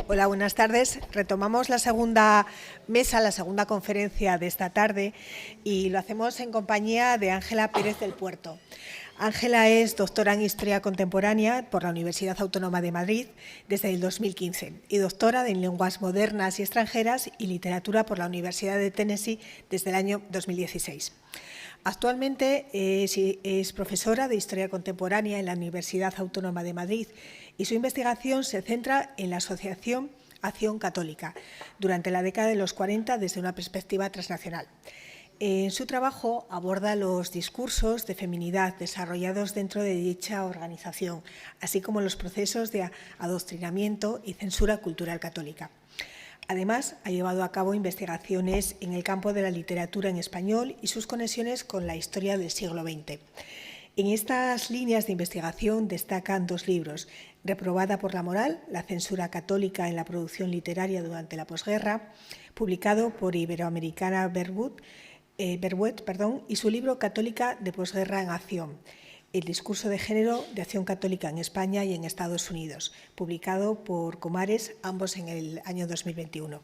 Hola, buenas tardes. Retomamos la segunda mesa, la segunda conferencia de esta tarde y lo hacemos en compañía de Ángela Pérez del Puerto. Ángela es doctora en Historia Contemporánea por la Universidad Autónoma de Madrid desde el 2015 y doctora en Lenguas Modernas y Extranjeras y Literatura por la Universidad de Tennessee desde el año 2016. Actualmente es profesora de Historia Contemporánea en la Universidad Autónoma de Madrid y su investigación se centra en la asociación Acción Católica durante la década de los 40 desde una perspectiva transnacional. En su trabajo aborda los discursos de feminidad desarrollados dentro de dicha organización, así como los procesos de adoctrinamiento y censura cultural católica. Además, ha llevado a cabo investigaciones en el campo de la literatura en español y sus conexiones con la historia del siglo XX. En estas líneas de investigación destacan dos libros: Reprobada por la moral, la censura católica en la producción literaria durante la posguerra, publicado por Iberoamericana Berbuet, y su libro Católica de posguerra en acción, el discurso de género de Acción Católica en España y en Estados Unidos, publicado por Comares, ambos en el año 2021.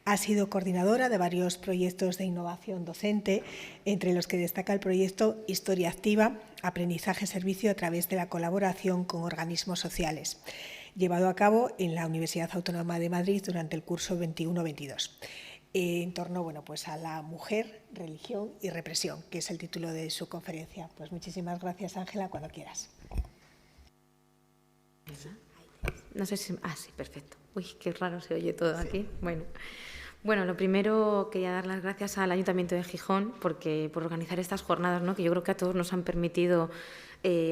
Ha sido coordinadora de varios proyectos de innovación docente, entre los que destaca el proyecto Historia Activa, aprendizaje-servicio a través de la colaboración con organismos sociales, llevado a cabo en la Universidad Autónoma de Madrid durante el curso 21-22. En torno pues a la mujer, religión y represión, que es el título de su conferencia. Pues muchísimas gracias, Ángela, cuando quieras. No sé si... sí, perfecto. Uy, qué raro se oye todo aquí. Bueno, lo primero quería dar las gracias al Ayuntamiento de Gijón por organizar estas jornadas, ¿no? Que yo creo que a todos nos han permitido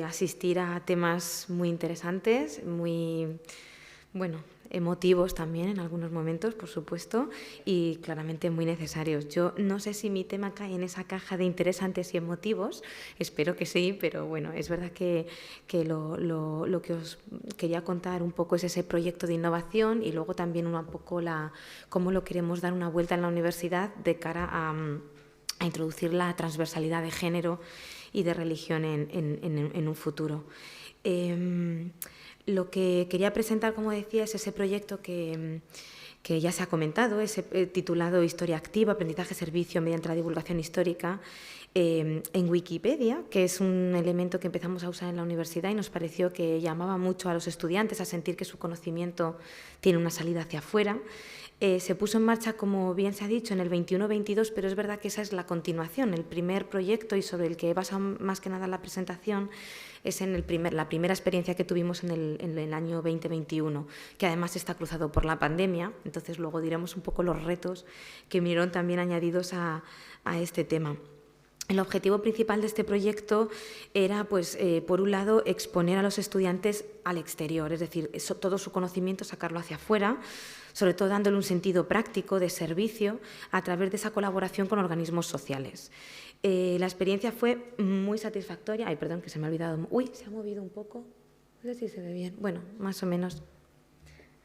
asistir a temas muy interesantes, muy, emotivos también en algunos momentos, por supuesto, y claramente muy necesarios. Yo no sé si mi tema cae en esa caja de interesantes y emotivos, espero que sí, pero bueno, es verdad que lo que os quería contar un poco es ese proyecto de innovación y luego también un poco cómo lo queremos dar una vuelta en la universidad de cara a introducir la transversalidad de género y de religión en un futuro. Lo que quería presentar, como decía, es ese proyecto que ya se ha comentado, titulado Historia Activa, aprendizaje-servicio mediante la divulgación histórica, en Wikipedia, que es un elemento que empezamos a usar en la universidad y nos pareció que llamaba mucho a los estudiantes a sentir que su conocimiento tiene una salida hacia afuera. Se puso en marcha, como bien se ha dicho, en el 21-22, pero es verdad que esa es la continuación. El primer proyecto, y sobre el que basa más que nada la presentación, es en la primera experiencia que tuvimos en el año 2021, que además está cruzado por la pandemia. Entonces luego diremos un poco los retos que vinieron también añadidos a este tema. El objetivo principal de este proyecto era, por un lado, exponer a los estudiantes al exterior, es decir, todo su conocimiento sacarlo hacia afuera, sobre todo dándole un sentido práctico de servicio a través de esa colaboración con organismos sociales. La experiencia fue muy satisfactoria. Ay, perdón, que se me ha olvidado. Uy, se ha movido un poco. No sé si se ve bien. Bueno, más o menos.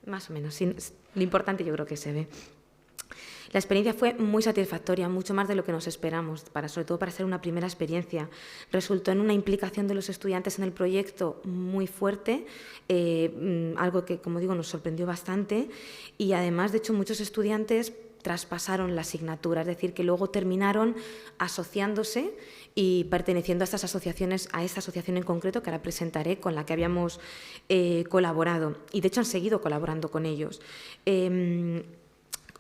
Lo importante yo creo que se ve. La experiencia fue muy satisfactoria, mucho más de lo que nos esperamos, sobre todo para ser una primera experiencia. Resultó en una implicación de los estudiantes en el proyecto muy fuerte, algo que, como digo, nos sorprendió bastante, y además, de hecho, muchos estudiantes traspasaron la asignatura, es decir, que luego terminaron asociándose y perteneciendo a estas asociaciones, a esta asociación en concreto que ahora presentaré, con la que habíamos colaborado, y de hecho han seguido colaborando con ellos.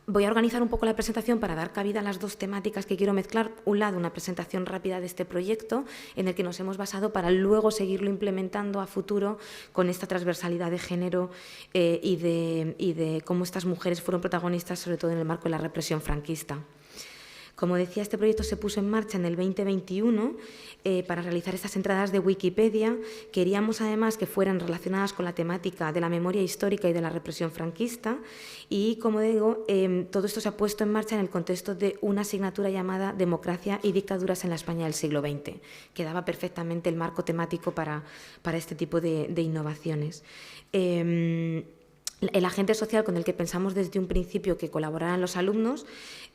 Voy a organizar un poco la presentación para dar cabida a las dos temáticas que quiero mezclar. Un lado, una presentación rápida de este proyecto en el que nos hemos basado para luego seguirlo implementando a futuro con esta transversalidad de género y de cómo estas mujeres fueron protagonistas, sobre todo en el marco de la represión franquista. Como decía, este proyecto se puso en marcha en el 2021 para realizar estas entradas de Wikipedia. Queríamos además que fueran relacionadas con la temática de la memoria histórica y de la represión franquista y, como digo, todo esto se ha puesto en marcha en el contexto de una asignatura llamada Democracia y dictaduras en la España del siglo XX, que daba perfectamente el marco temático para este tipo de innovaciones. El agente social con el que pensamos desde un principio que colaboraran los alumnos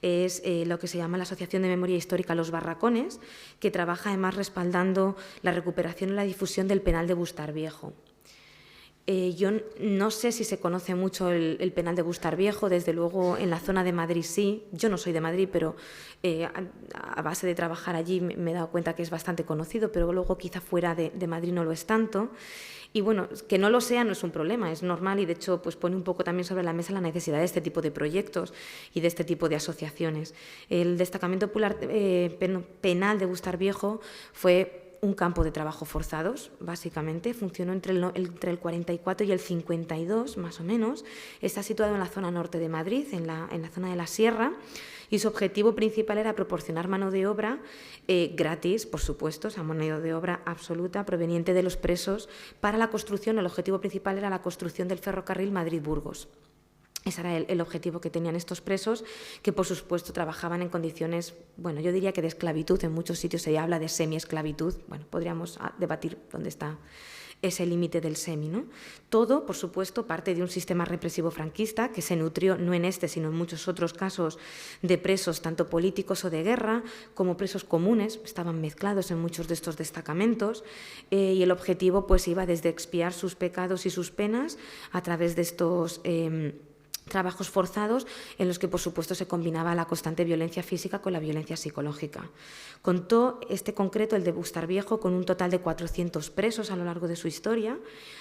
es lo que se llama la Asociación de Memoria Histórica Los Barracones, que trabaja además respaldando la recuperación y la difusión del penal de Bustar Viejo. Yo no sé si se conoce mucho el penal de Bustar Viejo, desde luego en la zona de Madrid sí. Yo no soy de Madrid, pero a base de trabajar allí me he dado cuenta que es bastante conocido, pero luego quizá fuera de Madrid no lo es tanto. Y bueno, que no lo sea no es un problema, es normal y de hecho pues pone un poco también sobre la mesa la necesidad de este tipo de proyectos y de este tipo de asociaciones. El destacamento penal de Bustar Viejo fue un campo de trabajo forzados, básicamente. Funcionó entre el 44 y el 52, más o menos. Está situado en la zona norte de Madrid, en la zona de la Sierra, y su objetivo principal era proporcionar mano de obra gratis, por supuesto, o sea, mano de obra absoluta, proveniente de los presos, para la construcción. El objetivo principal era la construcción del ferrocarril Madrid-Burgos. Ese era el objetivo que tenían estos presos, que por supuesto trabajaban en condiciones, bueno, yo diría que de esclavitud. En muchos sitios se habla de semi-esclavitud. Bueno, podríamos debatir dónde está ese límite del semi, ¿no? Todo, por supuesto, parte de un sistema represivo franquista que se nutrió, no en este, sino en muchos otros casos, de presos tanto políticos o de guerra, como presos comunes, estaban mezclados en muchos de estos destacamentos, y el objetivo pues iba desde expiar sus pecados y sus penas a través de estos trabajos forzados en los que, por supuesto, se combinaba la constante violencia física con la violencia psicológica. Contó concreto, el de Bustar Viejo, con un total de 400 presos a lo largo de su historia,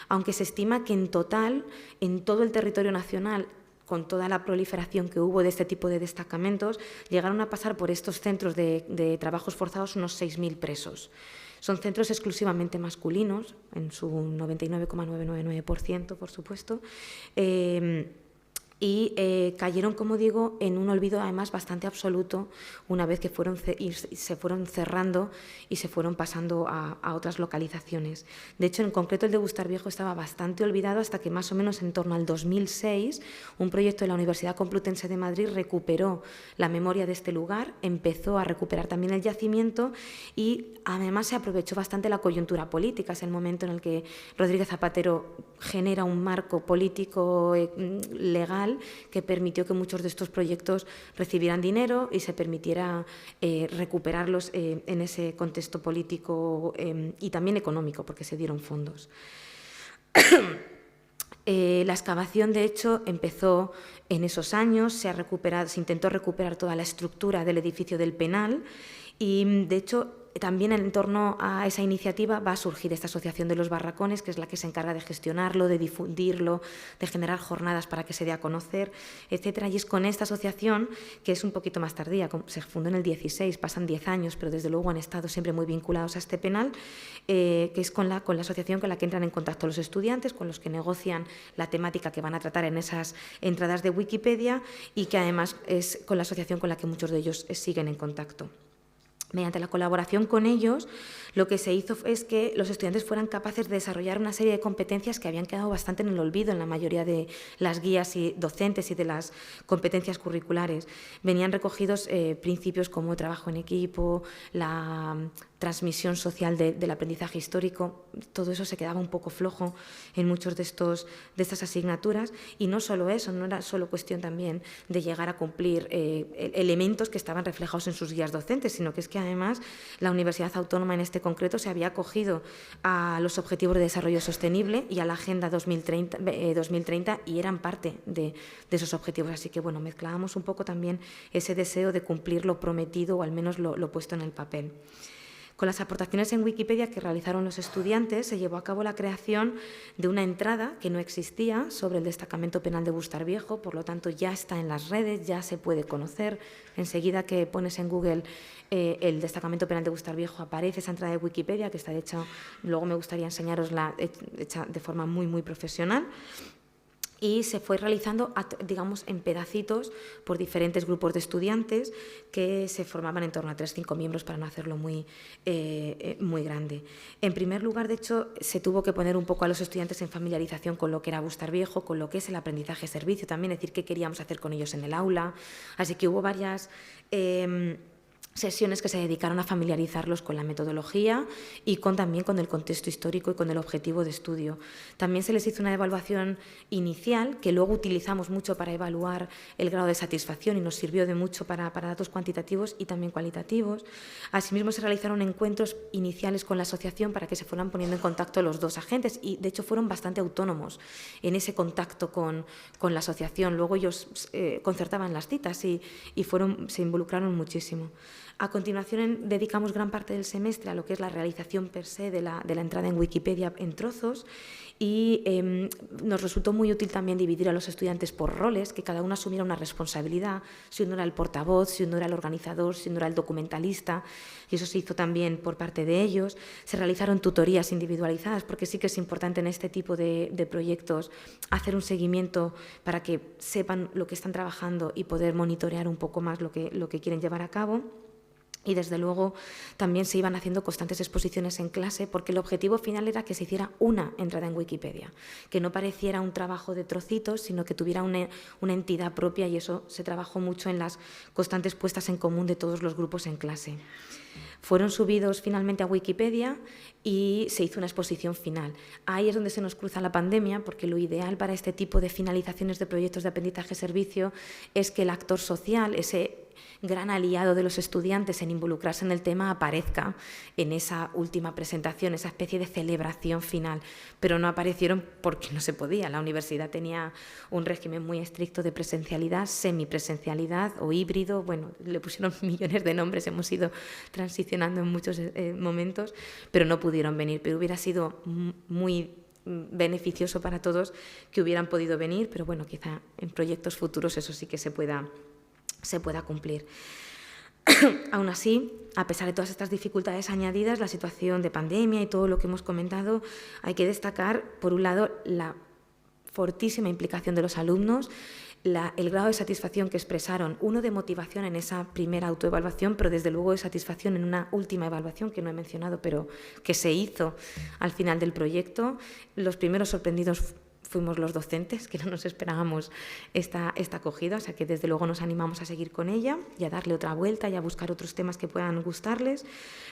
aunque se estima que en total, en todo el territorio nacional, con toda la proliferación que hubo de este tipo de destacamentos, llegaron a pasar por estos centros de trabajos forzados unos 6.000 presos. Son centros exclusivamente masculinos, en su 99,999%, por supuesto, y cayeron, como digo, en un olvido además bastante absoluto una vez que se fueron cerrando y se fueron pasando a otras localizaciones. De hecho, en concreto el de Bustar Viejo estaba bastante olvidado hasta que más o menos en torno al 2006 un proyecto de la Universidad Complutense de Madrid recuperó la memoria de este lugar, empezó a recuperar también el yacimiento y además se aprovechó bastante la coyuntura política. Es el momento en el que Rodríguez Zapatero genera un marco político legal que permitió que muchos de estos proyectos recibieran dinero y se permitiera recuperarlos en ese contexto político y también económico, porque se dieron fondos. La excavación, de hecho, empezó en esos años, se intentó recuperar toda la estructura del edificio del penal y, de hecho, también en torno a esa iniciativa va a surgir esta Asociación de los Barracones, que es la que se encarga de gestionarlo, de difundirlo, de generar jornadas para que se dé a conocer, etcétera. Y es con esta asociación, que es un poquito más tardía, se fundó en el 16, pasan 10 años, pero desde luego han estado siempre muy vinculados a este penal, que es con la asociación con la que entran en contacto los estudiantes, con los que negocian la temática que van a tratar en esas entradas de Wikipedia y que además es con la asociación con la que muchos de ellos siguen en contacto. Mediante la colaboración con ellos, lo que se hizo es que los estudiantes fueran capaces de desarrollar una serie de competencias que habían quedado bastante en el olvido en la mayoría de las guías docentes y de las competencias curriculares. Venían recogidos principios como trabajo en equipo, la transmisión social del aprendizaje histórico. Todo eso se quedaba un poco flojo en muchos de estas asignaturas, y no solo eso, no era solo cuestión también de llegar a cumplir elementos que estaban reflejados en sus guías docentes, sino que es que además la Universidad Autónoma en este concreto se había acogido a los Objetivos de Desarrollo Sostenible y a la Agenda 2030 y eran parte de esos objetivos. Así que bueno, mezclábamos un poco también ese deseo de cumplir lo prometido o al menos lo puesto en el papel. Con las aportaciones en Wikipedia que realizaron los estudiantes, se llevó a cabo la creación de una entrada que no existía sobre el destacamento penal de Bustar Viejo, por lo tanto ya está en las redes, ya se puede conocer. Enseguida que pones en Google el destacamento penal de Bustar Viejo aparece esa entrada de Wikipedia, que está hecha, luego me gustaría enseñarosla, hecha de forma muy, muy profesional. Y se fue realizando, digamos, en pedacitos por diferentes grupos de estudiantes que se formaban en torno a 3 o 5 miembros para no hacerlo muy grande. En primer lugar, de hecho, se tuvo que poner un poco a los estudiantes en familiarización con lo que era Bustar Viejo, con lo que es el aprendizaje-servicio, también decir qué queríamos hacer con ellos en el aula. Así que hubo varias sesiones que se dedicaron a familiarizarlos con la metodología y también con el contexto histórico y con el objetivo de estudio. También se les hizo una evaluación inicial que luego utilizamos mucho para evaluar el grado de satisfacción y nos sirvió de mucho para datos cuantitativos y también cualitativos. Asimismo, se realizaron encuentros iniciales con la asociación para que se fueran poniendo en contacto los dos agentes y, de hecho, fueron bastante autónomos en ese contacto con la asociación. Luego ellos concertaban las citas y se involucraron muchísimo. A continuación, dedicamos gran parte del semestre a lo que es la realización per se de la entrada en Wikipedia en trozos y nos resultó muy útil también dividir a los estudiantes por roles, que cada uno asumiera una responsabilidad, si uno era el portavoz, si uno era el organizador, si uno era el documentalista, y eso se hizo también por parte de ellos. Se realizaron tutorías individualizadas, porque sí que es importante en este tipo de proyectos hacer un seguimiento para que sepan lo que están trabajando y poder monitorear un poco más lo que quieren llevar a cabo. Y, desde luego, también se iban haciendo constantes exposiciones en clase, porque el objetivo final era que se hiciera una entrada en Wikipedia, que no pareciera un trabajo de trocitos, sino que tuviera una entidad propia, y eso se trabajó mucho en las constantes puestas en común de todos los grupos en clase. Fueron subidos finalmente a Wikipedia y se hizo una exposición final. Ahí es donde se nos cruza la pandemia, porque lo ideal para este tipo de finalizaciones de proyectos de aprendizaje-servicio es que el actor social, ese gran aliado de los estudiantes en involucrarse en el tema, aparezca en esa última presentación, esa especie de celebración final, pero no aparecieron porque no se podía. La universidad tenía un régimen muy estricto de presencialidad, semipresencialidad o híbrido, bueno, le pusieron millones de nombres, hemos ido transicionando en muchos momentos, pero no pudieron venir. Pero hubiera sido muy beneficioso para todos que hubieran podido venir, pero bueno, quizá en proyectos futuros eso sí que se pueda cumplir. Aún así, a pesar de todas estas dificultades añadidas, la situación de pandemia y todo lo que hemos comentado, hay que destacar, por un lado, la fortísima implicación de los alumnos, el grado de satisfacción que expresaron, uno de motivación en esa primera autoevaluación, pero desde luego de satisfacción en una última evaluación que no he mencionado, pero que se hizo al final del proyecto. Los primeros sorprendidos fuimos los docentes, que no nos esperábamos esta acogida, o sea que desde luego nos animamos a seguir con ella y a darle otra vuelta y a buscar otros temas que puedan gustarles,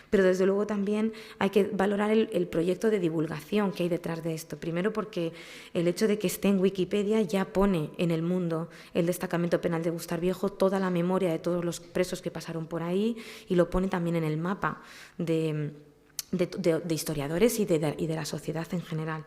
pero desde luego también hay que valorar el proyecto de divulgación que hay detrás de esto. Primero, porque el hecho de que esté en Wikipedia ya pone en el mundo el destacamento penal de Bustar Viejo toda la memoria de todos los presos que pasaron por ahí, y lo pone también en el mapa de historiadores y de la sociedad en general.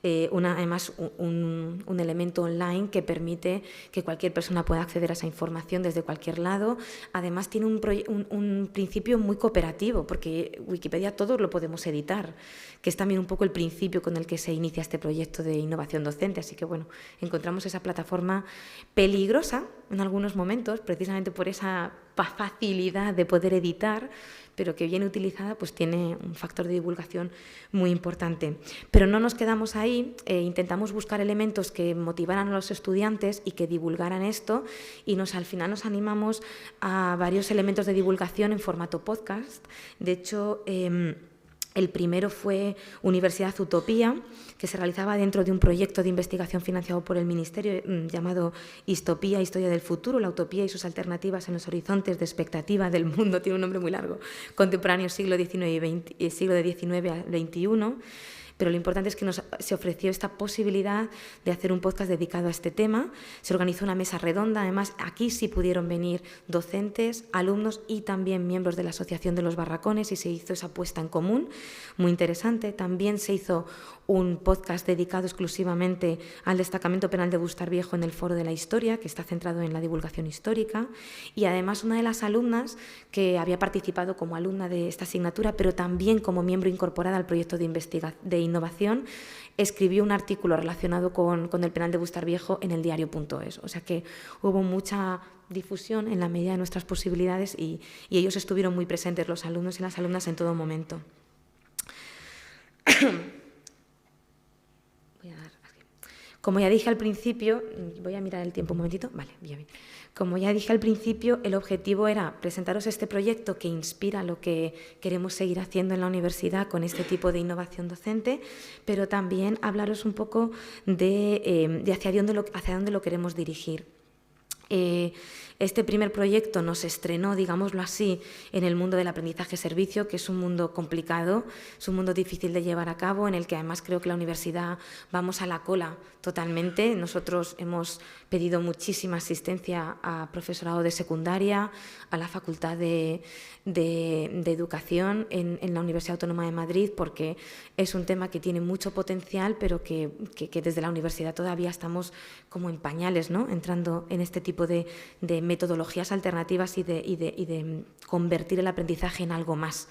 Además, un elemento online que permite que cualquier persona pueda acceder a esa información desde cualquier lado. Además, tiene un principio muy cooperativo, porque Wikipedia todos lo podemos editar, que es también un poco el principio con el que se inicia este proyecto de innovación docente. Así que, bueno, encontramos esa plataforma peligrosa en algunos momentos, precisamente por esa facilidad de poder editar, pero que bien utilizada pues tiene un factor de divulgación muy importante. Pero no nos quedamos ahí, intentamos buscar elementos que motivaran a los estudiantes y que divulgaran esto, y al final nos animamos a varios elementos de divulgación en formato podcast. De hecho, el primero fue Universidad Utopía, que se realizaba dentro de un proyecto de investigación financiado por el Ministerio llamado Histopía, Historia del Futuro, la utopía y sus alternativas en los horizontes de expectativa del mundo, tiene un nombre muy largo, contemporáneo siglo XIX a XXI. Pero lo importante es que se ofreció esta posibilidad de hacer un podcast dedicado a este tema. Se organizó una mesa redonda, además aquí sí pudieron venir docentes, alumnos y también miembros de la Asociación de los Barracones, y se hizo esa puesta en común, muy interesante. También se hizo un podcast dedicado exclusivamente al destacamento penal de Bustar Viejo en el Foro de la Historia, que está centrado en la divulgación histórica, y además una de las alumnas que había participado como alumna de esta asignatura, pero también como miembro incorporada al proyecto de innovación, escribió un artículo relacionado con el penal de Bustar Viejo en el diario.es. O sea que hubo mucha difusión en la medida de nuestras posibilidades y ellos estuvieron muy presentes, los alumnos y las alumnas, en todo momento. Como ya dije al principio, voy a mirar el tiempo un momentito, vale, bien. Como ya dije al principio, el objetivo era presentaros este proyecto que inspira lo que queremos seguir haciendo en la universidad con este tipo de innovación docente, pero también hablaros un poco de hacia dónde lo queremos dirigir. Este primer proyecto nos estrenó, digámoslo así, en el mundo del aprendizaje-servicio, que es un mundo complicado, es un mundo difícil de llevar a cabo, en el que además creo que la universidad vamos a la cola totalmente. Nosotros hemos pedido muchísima asistencia a profesorado de secundaria, a la Facultad de Educación en la Universidad Autónoma de Madrid, porque es un tema que tiene mucho potencial, pero que desde la universidad todavía estamos como en pañales, ¿no? Entrando en este tipo de metodologías alternativas y de convertir el aprendizaje en algo más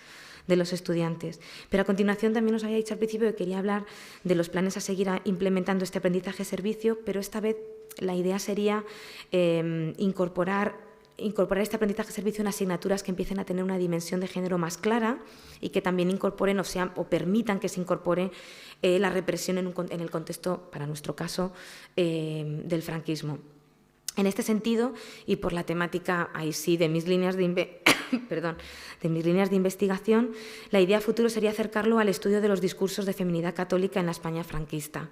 de los estudiantes. Pero a continuación también os había dicho al principio que quería hablar de los planes a seguir implementando este aprendizaje-servicio, pero esta vez la idea sería incorporar este aprendizaje-servicio en asignaturas que empiecen a tener una dimensión de género más clara y que también incorporen o permitan que se incorpore la represión en el contexto, para nuestro caso, del franquismo. En este sentido, y por la temática, ahí sí, de mis líneas de investigación, la idea futuro sería acercarlo al estudio de los discursos de feminidad católica en la España franquista.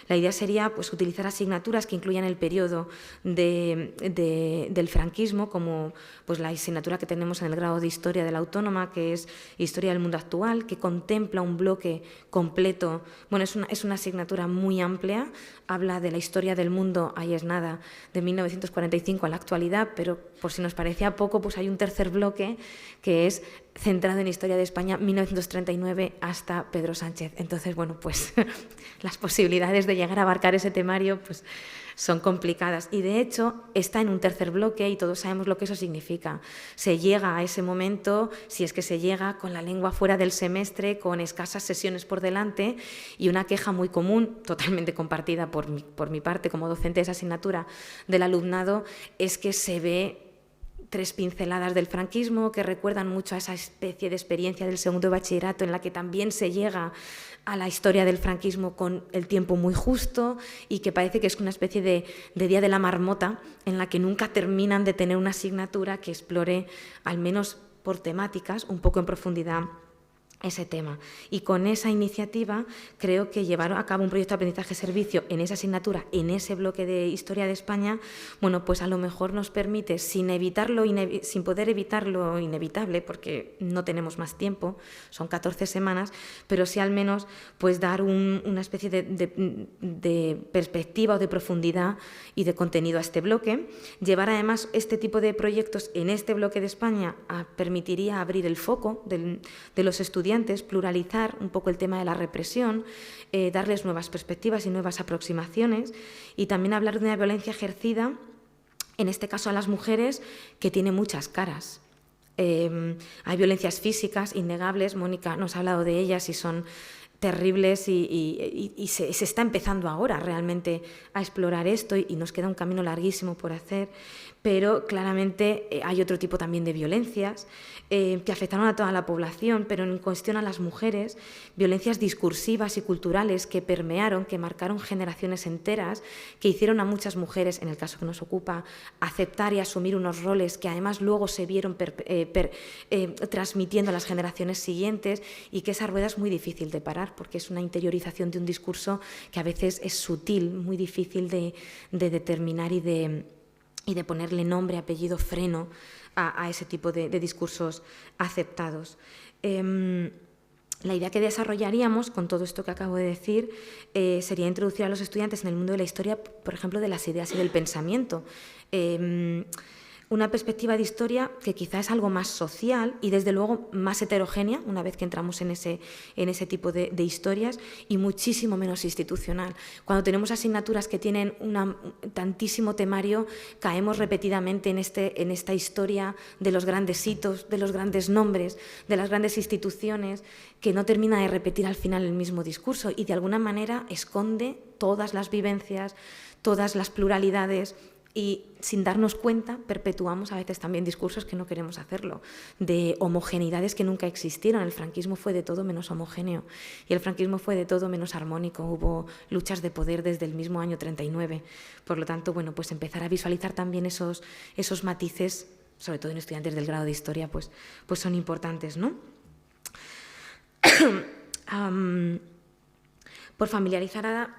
La idea sería pues, utilizar asignaturas que incluyan el periodo del franquismo, como pues, la asignatura que tenemos en el grado de Historia de la Autónoma, que es Historia del Mundo Actual, que contempla un bloque completo. Bueno, es una asignatura muy amplia, habla de la historia del mundo, ahí es nada, de 1945 a la actualidad, pero por si nos parecía poco, pues hay un tercer bloque que es centrado en Historia de España 1939 hasta Pedro Sánchez. Entonces, bueno, pues las posibilidades de llegar a abarcar ese temario pues, son complicadas. Y de hecho está en un tercer bloque y todos sabemos lo que eso significa. Se llega a ese momento, si es que se llega, con la lengua fuera del semestre, con escasas sesiones por delante y una queja muy común, totalmente compartida por mi parte como docente de esa asignatura del alumnado, es que se ve 3 pinceladas del franquismo que recuerdan mucho a esa especie de experiencia del segundo de bachillerato en la que también se llega a la historia del franquismo con el tiempo muy justo y que parece que es una especie de día de la marmota en la que nunca terminan de tener una asignatura que explore, al menos por temáticas, un poco en profundidad ese tema. Y con esa iniciativa creo que llevar a cabo un proyecto de aprendizaje-servicio en esa asignatura, en ese bloque de Historia de España, bueno, pues a lo mejor nos permite, sin poder evitar lo inevitable, porque no tenemos más tiempo, son 14 semanas, pero sí al menos pues dar una especie de perspectiva o de profundidad y de contenido a este bloque. Llevar además este tipo de proyectos en este bloque de España permitiría abrir el foco de los estudiantes, pluralizar un poco el tema de la represión, darles nuevas perspectivas y nuevas aproximaciones y también hablar de una violencia ejercida, en este caso a las mujeres, que tiene muchas caras. Hay violencias físicas innegables, Mónica nos ha hablado de ellas y son terribles y se está empezando ahora realmente a explorar esto y nos queda un camino larguísimo por hacer, pero claramente hay otro tipo también de violencias que afectaron a toda la población, pero en cuestión a las mujeres, violencias discursivas y culturales que permearon, que marcaron generaciones enteras, que hicieron a muchas mujeres, en el caso que nos ocupa, aceptar y asumir unos roles que además luego se vieron transmitiendo a las generaciones siguientes y que esa rueda es muy difícil de parar porque es una interiorización de un discurso que a veces es sutil, muy difícil de determinar y de ponerle nombre, apellido, freno a ese tipo de discursos aceptados. La idea que desarrollaríamos con todo esto que acabo de decir sería introducir a los estudiantes en el mundo de la historia, por ejemplo, de las ideas y del pensamiento. Una perspectiva de historia que quizá es algo más social y desde luego más heterogénea una vez que entramos en ese tipo de historias y muchísimo menos institucional. Cuando tenemos asignaturas que tienen tantísimo temario, caemos repetidamente en esta historia de los grandes hitos, de los grandes nombres, de las grandes instituciones, que no termina de repetir al final el mismo discurso y de alguna manera esconde todas las vivencias, todas las pluralidades. Y sin darnos cuenta perpetuamos a veces también discursos que no queremos hacerlo, de homogeneidades que nunca existieron. El franquismo fue de todo menos homogéneo y el franquismo fue de todo menos armónico. Hubo luchas de poder desde el mismo año 39. Por lo tanto, bueno, pues empezar a visualizar también esos matices, sobre todo en estudiantes del grado de Historia, pues son importantes, ¿no? Por familiarizar,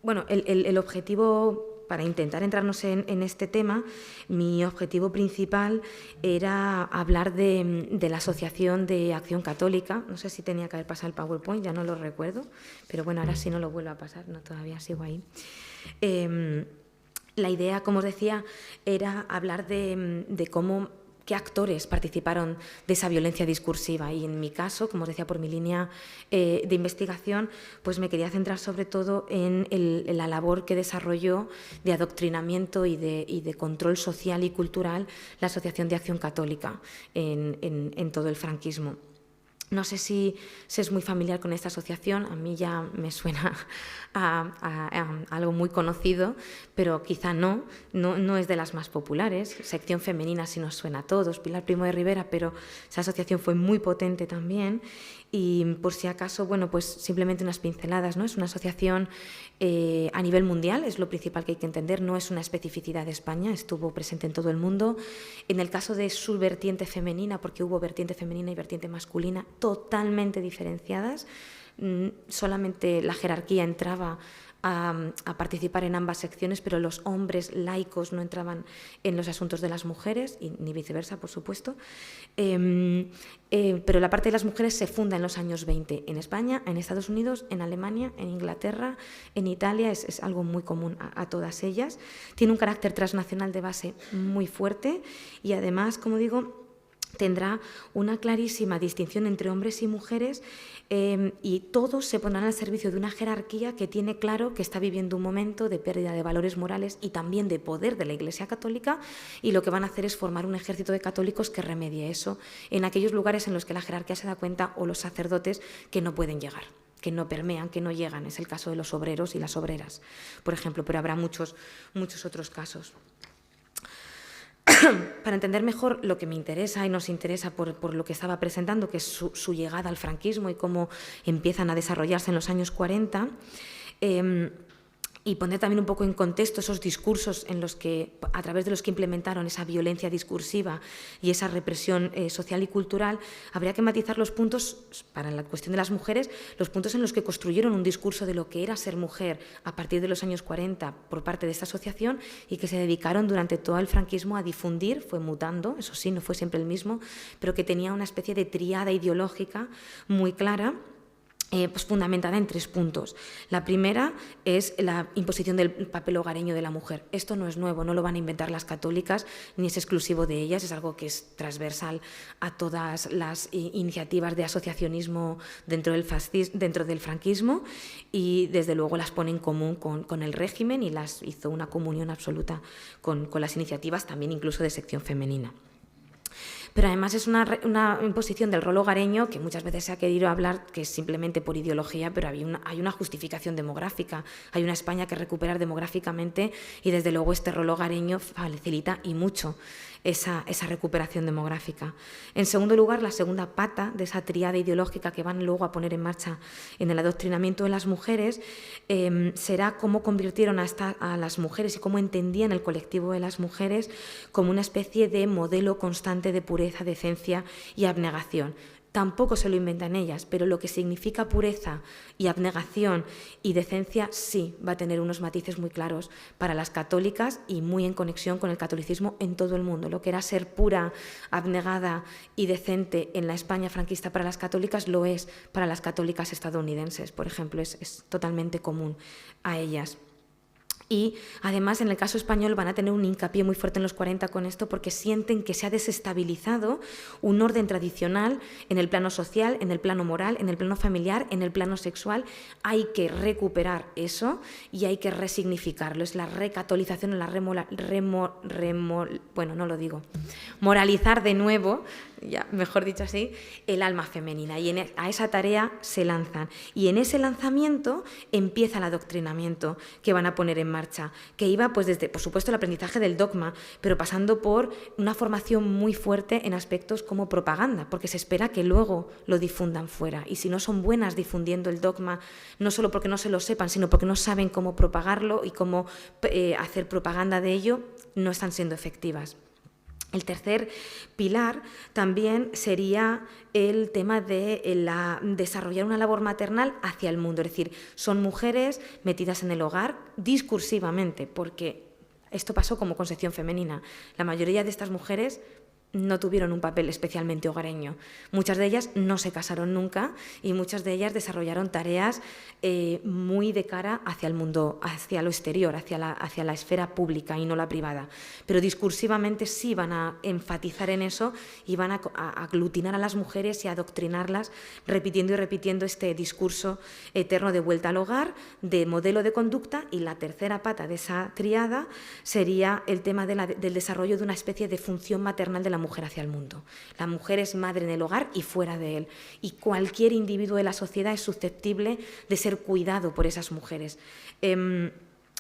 bueno, el objetivo para intentar entrarnos en este tema, mi objetivo principal era hablar de la Asociación de Acción Católica. No sé si tenía que haber pasado el PowerPoint, ya no lo recuerdo, pero bueno, ahora sí no lo vuelvo a pasar, no, todavía sigo ahí. La idea, como os decía, era hablar de cómo qué actores participaron de esa violencia discursiva, y en mi caso, como os decía, por mi línea de investigación, pues me quería centrar sobre todo en la labor que desarrolló de adoctrinamiento y de control social y cultural la Asociación de Acción Católica en todo el franquismo. No sé si es muy familiar con esta asociación, a mí ya me suena a algo muy conocido, pero quizá no es de las más populares. Sección Femenina sí nos suena a todos, Pilar Primo de Rivera, pero esa asociación fue muy potente también. Y por si acaso, bueno, pues simplemente unas pinceladas, ¿no? Es una asociación a nivel mundial, es lo principal que hay que entender, no es una especificidad de España, estuvo presente en todo el mundo. En el caso de su vertiente femenina, porque hubo vertiente femenina y vertiente masculina totalmente diferenciadas, solamente la jerarquía entraba a participar en ambas secciones, pero los hombres laicos no entraban en los asuntos de las mujeres, y ni viceversa, por supuesto. Pero la parte de las mujeres se funda en los años 20 en España, en Estados Unidos, en Alemania, en Inglaterra, en Italia, es algo muy común a todas ellas. Tiene un carácter transnacional de base muy fuerte y además, como digo, tendrá una clarísima distinción entre hombres y mujeres, y todos se pondrán al servicio de una jerarquía que tiene claro que está viviendo un momento de pérdida de valores morales y también de poder de la Iglesia Católica, y lo que van a hacer es formar un ejército de católicos que remedie eso en aquellos lugares en los que la jerarquía se da cuenta, o los sacerdotes, que no pueden llegar, que no permean, que no llegan. Es el caso de los obreros y las obreras, por ejemplo, pero habrá muchos otros casos. Para entender mejor lo que me interesa y nos interesa por lo que estaba presentando, que es su llegada al franquismo y cómo empiezan a desarrollarse en los años 40, y poner también un poco en contexto esos discursos a través de los que implementaron esa violencia discursiva y esa represión social y cultural, habría que matizar los puntos, para la cuestión de las mujeres, los puntos en los que construyeron un discurso de lo que era ser mujer a partir de los años 40 por parte de esta asociación, y que se dedicaron durante todo el franquismo a difundir. Fue mutando, eso sí, no fue siempre el mismo, pero que tenía una especie de tríada ideológica muy clara, pues fundamentada en 3 puntos. La primera es la imposición del papel hogareño de la mujer. Esto no es nuevo, no lo van a inventar las católicas, ni es exclusivo de ellas, es algo que es transversal a todas las iniciativas de asociacionismo dentro del franquismo, y desde luego las pone en común con el régimen, y las hizo una comunión absoluta con las iniciativas también incluso de sección femenina. Pero además es una imposición del rol hogareño que muchas veces se ha querido hablar que es simplemente por ideología, pero hay una justificación demográfica. Hay una España que recuperar demográficamente, y desde luego este rol hogareño facilita y mucho esa recuperación demográfica. En segundo lugar, la segunda pata de esa tríada ideológica que van luego a poner en marcha en el adoctrinamiento de las mujeres será cómo convirtieron a las mujeres y cómo entendían el colectivo de las mujeres como una especie de modelo constante de pureza, decencia y abnegación. Tampoco se lo inventan ellas, pero lo que significa pureza y abnegación y decencia sí va a tener unos matices muy claros para las católicas, y muy en conexión con el catolicismo en todo el mundo. Lo que era ser pura, abnegada y decente en la España franquista para las católicas, lo es para las católicas estadounidenses, por ejemplo, es totalmente común a ellas. Y además en el caso español van a tener un hincapié muy fuerte en los 40 con esto, porque sienten que se ha desestabilizado un orden tradicional en el plano social, en el plano moral, en el plano familiar, en el plano sexual. Hay que recuperar eso y hay que resignificarlo. Es la recatolización, la moralizar de nuevo, ya mejor dicho así, el alma femenina, y a esa tarea se lanzan, y en ese lanzamiento empieza el adoctrinamiento que van a poner en marcha, que iba pues desde, por supuesto, el aprendizaje del dogma, pero pasando por una formación muy fuerte en aspectos como propaganda, porque se espera que luego lo difundan fuera, y si no son buenas difundiendo el dogma, no solo porque no se lo sepan, sino porque no saben cómo propagarlo y cómo hacer propaganda de ello, no están siendo efectivas. El tercer pilar también sería el tema de desarrollar una labor maternal hacia el mundo, es decir, son mujeres metidas en el hogar discursivamente, porque esto pasó como concepción femenina. La mayoría de estas mujeres no tuvieron un papel especialmente hogareño. Muchas de ellas no se casaron nunca y muchas de ellas desarrollaron tareas muy de cara hacia el mundo, hacia lo exterior, hacia la esfera pública y no la privada. Pero discursivamente sí van a enfatizar en eso y van a aglutinar a las mujeres y a adoctrinarlas, repitiendo y repitiendo este discurso eterno de vuelta al hogar, de modelo de conducta, y la tercera pata de esa triada sería el tema del desarrollo de una especie de función maternal de la mujer hacia el mundo. La mujer es madre en el hogar y fuera de él, y cualquier individuo de la sociedad es susceptible de ser cuidado por esas mujeres.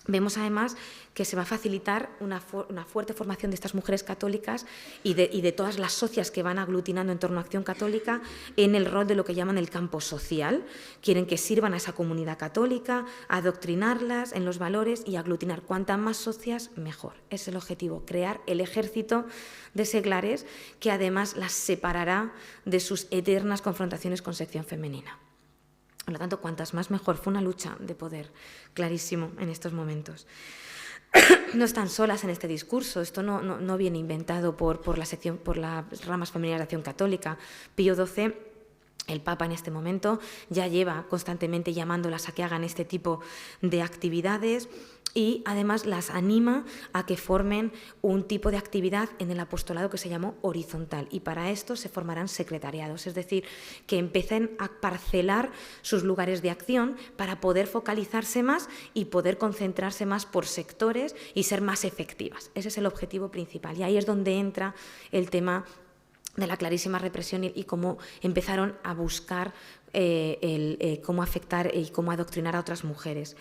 Vemos además que se va a facilitar una fuerte formación de estas mujeres católicas y de todas las socias que van aglutinando en torno a Acción Católica en el rol de lo que llaman el campo social. Quieren que sirvan a esa comunidad católica, adoctrinarlas en los valores y aglutinar. Cuantas más socias, mejor. Es el objetivo, crear el ejército de seglares que además las separará de sus eternas confrontaciones con sección femenina. Por lo tanto, cuantas más mejor. Fue una lucha de poder clarísimo en estos momentos. No están solas en este discurso, esto no viene inventado por las ramas femeninas de Acción Católica. Pío XII, el Papa en este momento, ya lleva constantemente llamándolas a que hagan este tipo de actividades y además las anima a que formen un tipo de actividad en el apostolado que se llamó horizontal, y para esto se formarán secretariados, es decir, que empiecen a parcelar sus lugares de acción para poder focalizarse más y poder concentrarse más por sectores y ser más efectivas. Ese es el objetivo principal, y ahí es donde entra el tema de la clarísima represión y cómo empezaron a buscar cómo afectar y cómo adoctrinar a otras mujeres.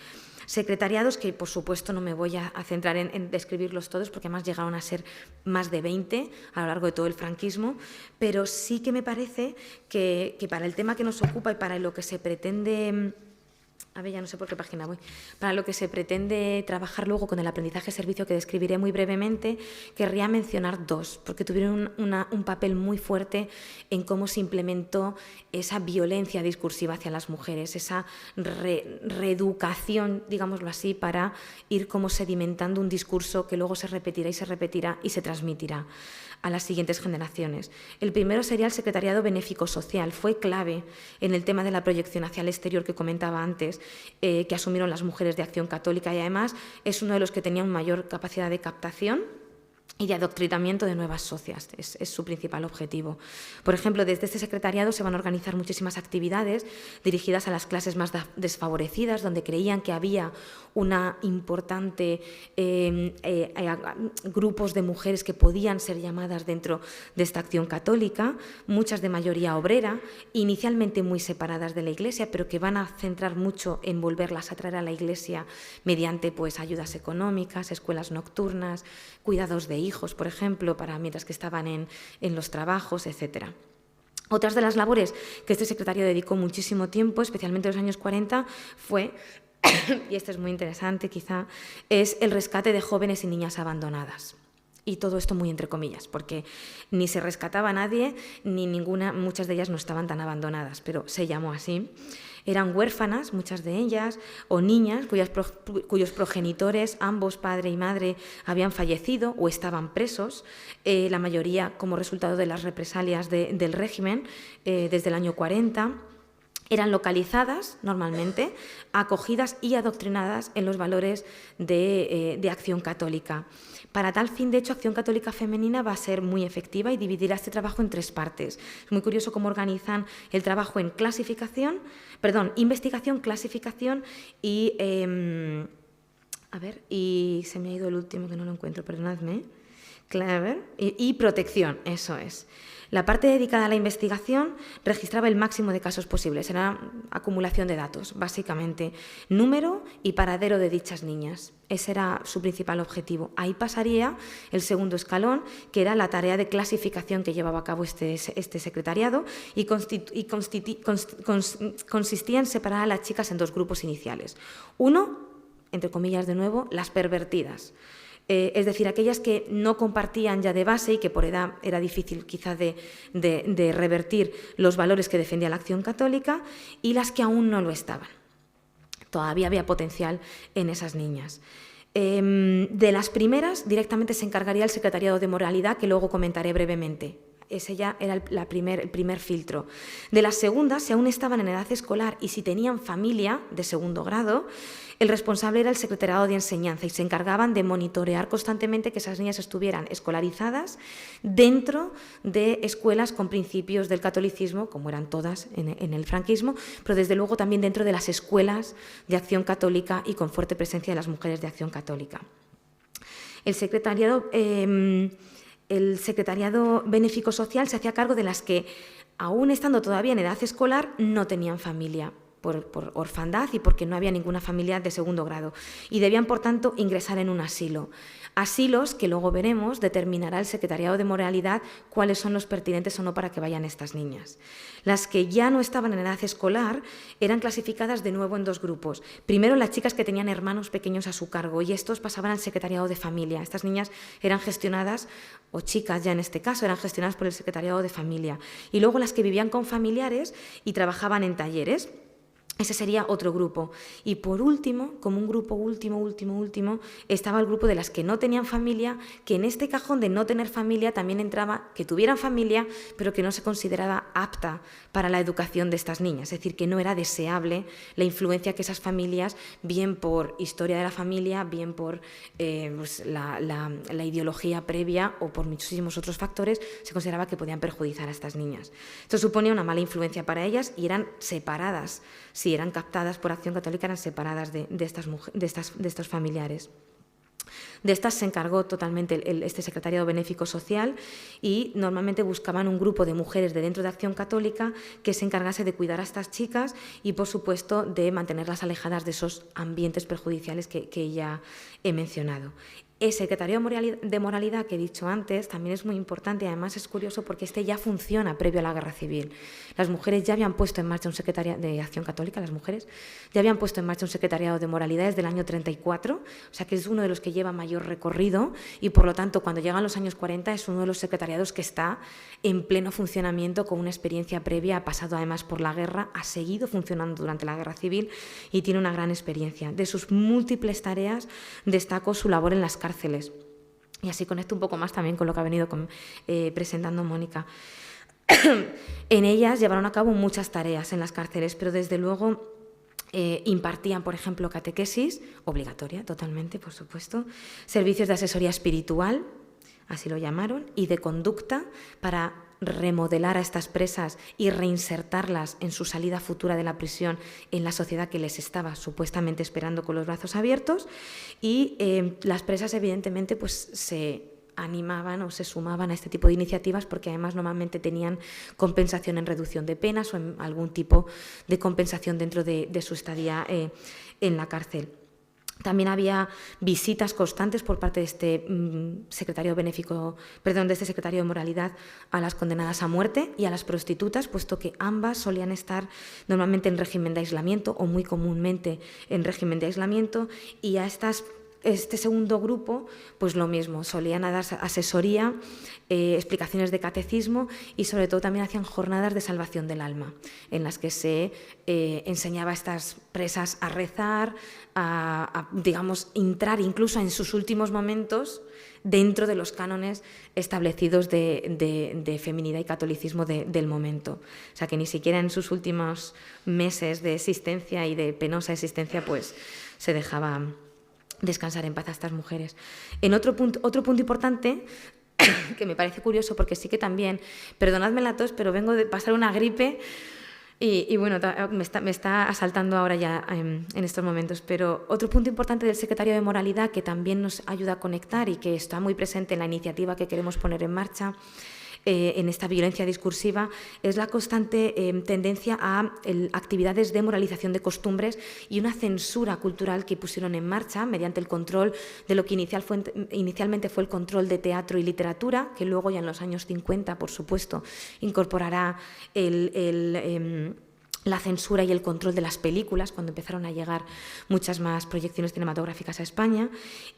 Secretariados que, por supuesto, no me voy a centrar en describirlos todos, porque además llegaron a ser más de 20 a lo largo de todo el franquismo, pero sí que me parece que para el tema que nos ocupa y para lo que se pretende... A ver, ya no sé por qué página voy. Para lo que se pretende trabajar luego con el aprendizaje-servicio, que describiré muy brevemente, querría mencionar dos, porque tuvieron un papel muy fuerte en cómo se implementó esa violencia discursiva hacia las mujeres, esa reeducación, digámoslo así, para ir como sedimentando un discurso que luego se repetirá y se transmitirá a las siguientes generaciones. El primero sería el Secretariado Benéfico Social. Fue clave en el tema de la proyección hacia el exterior que comentaba antes, que asumieron las mujeres de Acción Católica, y además es uno de los que tenía mayor capacidad de captación y de adoctrinamiento de nuevas socias. Es su principal objetivo. Por ejemplo, desde este secretariado se van a organizar muchísimas actividades dirigidas a las clases más desfavorecidas, donde creían que había una importante grupos de mujeres que podían ser llamadas dentro de esta Acción Católica, muchas de mayoría obrera, inicialmente muy separadas de la Iglesia, pero que van a centrar mucho en volverlas a traer a la Iglesia mediante pues ayudas económicas, escuelas nocturnas, cuidados de hijos, por ejemplo, mientras que estaban en los trabajos, etcétera. Otras de las labores que este secretario dedicó muchísimo tiempo, especialmente en los años 40, fue, y esto es muy interesante quizá, es el rescate de jóvenes y niñas abandonadas. Y todo esto muy entre comillas, porque ni se rescataba a nadie, ni muchas de ellas no estaban tan abandonadas, pero se llamó así. Eran huérfanas, muchas de ellas, o niñas cuyos progenitores, ambos padre y madre, habían fallecido o estaban presos, la mayoría como resultado de las represalias del régimen desde el año 40. Eran localizadas, normalmente, acogidas y adoctrinadas en los valores de Acción Católica. Para tal fin, de hecho, Acción Católica Femenina va a ser muy efectiva y dividirá este trabajo en 3 partes. Es muy curioso cómo organizan el trabajo en investigación, clasificación y... y se me ha ido el último que no lo encuentro, perdonadme. Y protección, eso es. La parte dedicada a la investigación registraba el máximo de casos posibles, era acumulación de datos, básicamente, número y paradero de dichas niñas. Ese era su principal objetivo. Ahí pasaría el segundo escalón, que era la tarea de clasificación que llevaba a cabo este secretariado, y consistía en separar a las chicas en 2 grupos iniciales. Uno, entre comillas de nuevo, las pervertidas. Es decir, aquellas que no compartían ya de base y que por edad era difícil quizá de revertir los valores que defendía la Acción Católica, y las que aún no lo estaban. Todavía había potencial en esas niñas. De las primeras directamente se encargaría el Secretariado de Moralidad, que luego comentaré brevemente. Ese ya era el primer filtro. De las segundas, si aún estaban en edad escolar y si tenían familia de segundo grado, el responsable era el Secretariado de Enseñanza y se encargaban de monitorear constantemente que esas niñas estuvieran escolarizadas dentro de escuelas con principios del catolicismo, como eran todas en el franquismo, pero desde luego también dentro de las escuelas de Acción Católica y con fuerte presencia de las mujeres de Acción Católica. El Secretariado Benéfico Social se hacía cargo de las que, aún estando todavía en edad escolar, no tenían familia por orfandad y porque no había ninguna familia de segundo grado y debían, por tanto, ingresar en un asilo. Asilos que luego veremos determinará el Secretariado de Moralidad cuáles son los pertinentes o no para que vayan estas niñas. Las que ya no estaban en edad escolar eran clasificadas de nuevo en dos grupos. Primero, las chicas que tenían hermanos pequeños a su cargo y estos pasaban al Secretariado de Familia. Estas niñas eran gestionadas, o chicas ya en este caso, eran gestionadas por el Secretariado de Familia. Y luego las que vivían con familiares y trabajaban en talleres. Ese sería otro grupo. Y por último, como un grupo último, estaba el grupo de las que no tenían familia, que en este cajón de no tener familia también entraba que tuvieran familia, pero que no se consideraba apta para la educación de estas niñas. Es decir, que no era deseable la influencia que esas familias, bien por historia de la familia, bien por la ideología previa o por muchísimos otros factores, se consideraba que podían perjudicar a estas niñas. Esto suponía una mala influencia para ellas y eran separadas. Si eran captadas por Acción Católica, eran separadas de estos familiares. De estas se encargó totalmente este Secretariado Benéfico Social y normalmente buscaban un grupo de mujeres de dentro de Acción Católica que se encargase de cuidar a estas chicas y, por supuesto, de mantenerlas alejadas de esos ambientes perjudiciales que ya he mencionado. El Secretariado de Moralidad que he dicho antes también es muy importante y además es curioso porque este ya funciona previo a la Guerra Civil. Las mujeres ya habían puesto en marcha un secretariado de Acción Católica, las mujeres ya habían puesto en marcha un Secretariado de Moralidad desde el año 34, o sea que es uno de los que lleva mayor recorrido y por lo tanto cuando llegan los años 40 es uno de los secretariados que está en pleno funcionamiento con una experiencia previa, ha pasado además por la guerra, ha seguido funcionando durante la Guerra Civil y tiene una gran experiencia. De sus múltiples tareas destaco su labor en las cárceles. Y así conecto un poco más también con lo que ha venido presentando Mónica. En ellas llevaron a cabo muchas tareas en las cárceles, pero desde luego impartían, por ejemplo, catequesis, obligatoria totalmente, por supuesto, servicios de asesoría espiritual, así lo llamaron, y de conducta para remodelar a estas presas y reinsertarlas en su salida futura de la prisión en la sociedad que les estaba supuestamente esperando con los brazos abiertos. Y las presas, evidentemente, pues se animaban o se sumaban a este tipo de iniciativas porque además normalmente tenían compensación en reducción de penas o en algún tipo de compensación dentro de su estadía en la cárcel. También había visitas constantes por parte de este Secretario de Moralidad a las condenadas a muerte y a las prostitutas, puesto que ambas solían estar normalmente en régimen de aislamiento o muy comúnmente en régimen de aislamiento, y a este segundo grupo, pues lo mismo, solían dar asesoría, explicaciones de catecismo y sobre todo también hacían jornadas de salvación del alma, en las que se enseñaba a estas presas a rezar, digamos, entrar incluso en sus últimos momentos dentro de los cánones establecidos de feminidad y catolicismo del momento. O sea, que ni siquiera en sus últimos meses de existencia y de penosa existencia, pues se dejaba descansar en paz a estas mujeres. Otro punto importante, que me parece curioso porque sí que también, perdonadme la tos, pero vengo de pasar una gripe y bueno, me está asaltando ahora ya en estos momentos, pero otro punto importante del Secretario de Moralidad que también nos ayuda a conectar y que está muy presente en la iniciativa que queremos poner en marcha en esta violencia discursiva es la constante tendencia a actividades de moralización de costumbres y una censura cultural que pusieron en marcha mediante el control de lo que inicialmente fue el control de teatro y literatura, que luego ya en los años 50, por supuesto, incorporará la censura y el control de las películas, cuando empezaron a llegar muchas más proyecciones cinematográficas a España.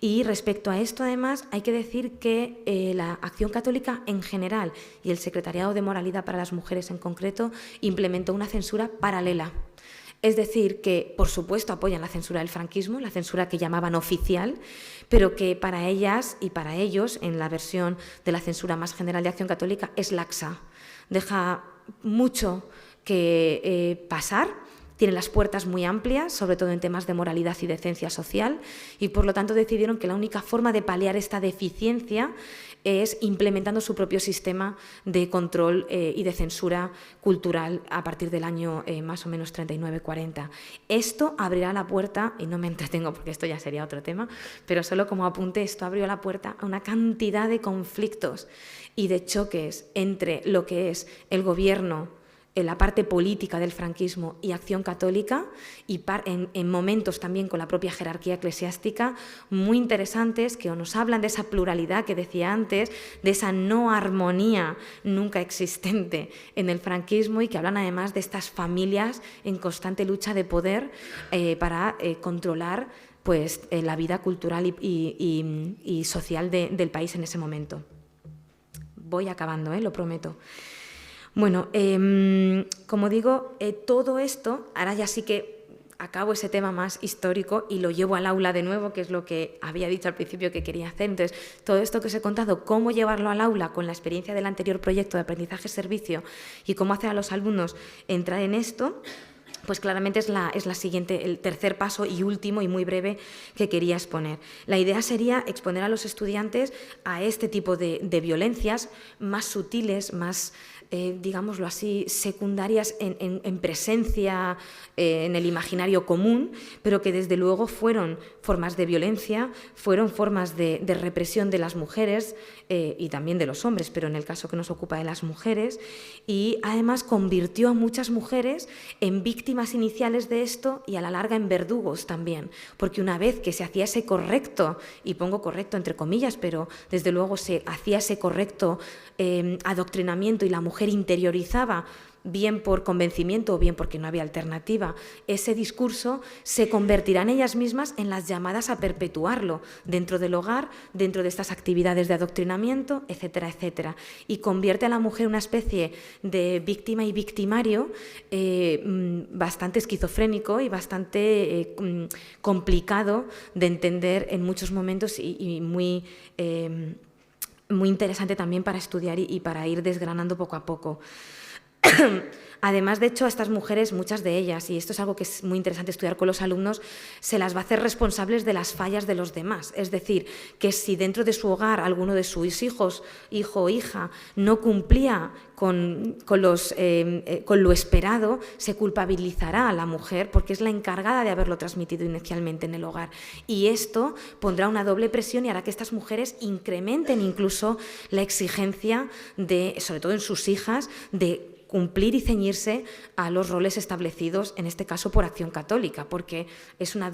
Y respecto a esto, además, hay que decir que la Acción Católica en general y el Secretariado de Moralidad para las Mujeres en concreto implementó una censura paralela. Es decir, que por supuesto apoyan la censura del franquismo, la censura que llamaban oficial, pero que para ellas y para ellos, en la versión de la censura más general de Acción Católica, es laxa. Deja mucho que pasar, tiene las puertas muy amplias, sobre todo en temas de moralidad y decencia social, y por lo tanto decidieron que la única forma de paliar esta deficiencia es implementando su propio sistema de control y de censura cultural a partir del año más o menos 39-40. Esto abrirá la puerta, y no me entretengo porque esto ya sería otro tema, pero solo como apunte, esto abrió la puerta a una cantidad de conflictos y de choques entre lo que es el gobierno, la parte política del franquismo y Acción Católica, y en momentos también con la propia jerarquía eclesiástica, muy interesantes, que nos hablan de esa pluralidad que decía antes, de esa no armonía nunca existente en el franquismo, y que hablan además de estas familias en constante lucha de poder para controlar pues, la vida cultural y social del país en ese momento. Voy acabando, lo prometo. Bueno, como digo, todo esto, ahora ya sí que acabo ese tema más histórico y lo llevo al aula de nuevo, que es lo que había dicho al principio que quería hacer. Entonces, todo esto que os he contado, cómo llevarlo al aula con la experiencia del anterior proyecto de aprendizaje-servicio y cómo hacer a los alumnos entrar en esto, pues claramente es la siguiente, el tercer paso y último y muy breve que quería exponer. La idea sería exponer a los estudiantes a este tipo de violencias más sutiles, más digámoslo así, secundarias en presencia en el imaginario común, pero que desde luego fueron formas de violencia, fueron formas de represión de las mujeres y también de los hombres, pero en el caso que nos ocupa de las mujeres, y además convirtió a muchas mujeres en víctimas iniciales de esto y a la larga en verdugos también, porque una vez que se hacía ese correcto, y pongo correcto entre comillas, pero desde luego se hacía ese correcto adoctrinamiento y la mujer interiorizaba, bien por convencimiento o bien porque no había alternativa, ese discurso, se convertirán ellas mismas en las llamadas a perpetuarlo dentro del hogar, dentro de estas actividades de adoctrinamiento, etcétera, etcétera. Y convierte a la mujer en una especie de víctima y victimario bastante esquizofrénico y bastante complicado de entender en muchos momentos y muy interesante también para estudiar y para ir desgranando poco a poco. Además, de hecho, a estas mujeres, muchas de ellas, y esto es algo que es muy interesante estudiar con los alumnos, se las va a hacer responsables de las fallas de los demás. Es decir, que si dentro de su hogar alguno de sus hijos, hijo o hija, no cumplía con lo esperado, se culpabilizará a la mujer porque es la encargada de haberlo transmitido inicialmente en el hogar. Y esto pondrá una doble presión y hará que estas mujeres incrementen incluso la exigencia, sobre todo en sus hijas, de cumplir y ceñirse a los roles establecidos, en este caso por Acción Católica, porque es una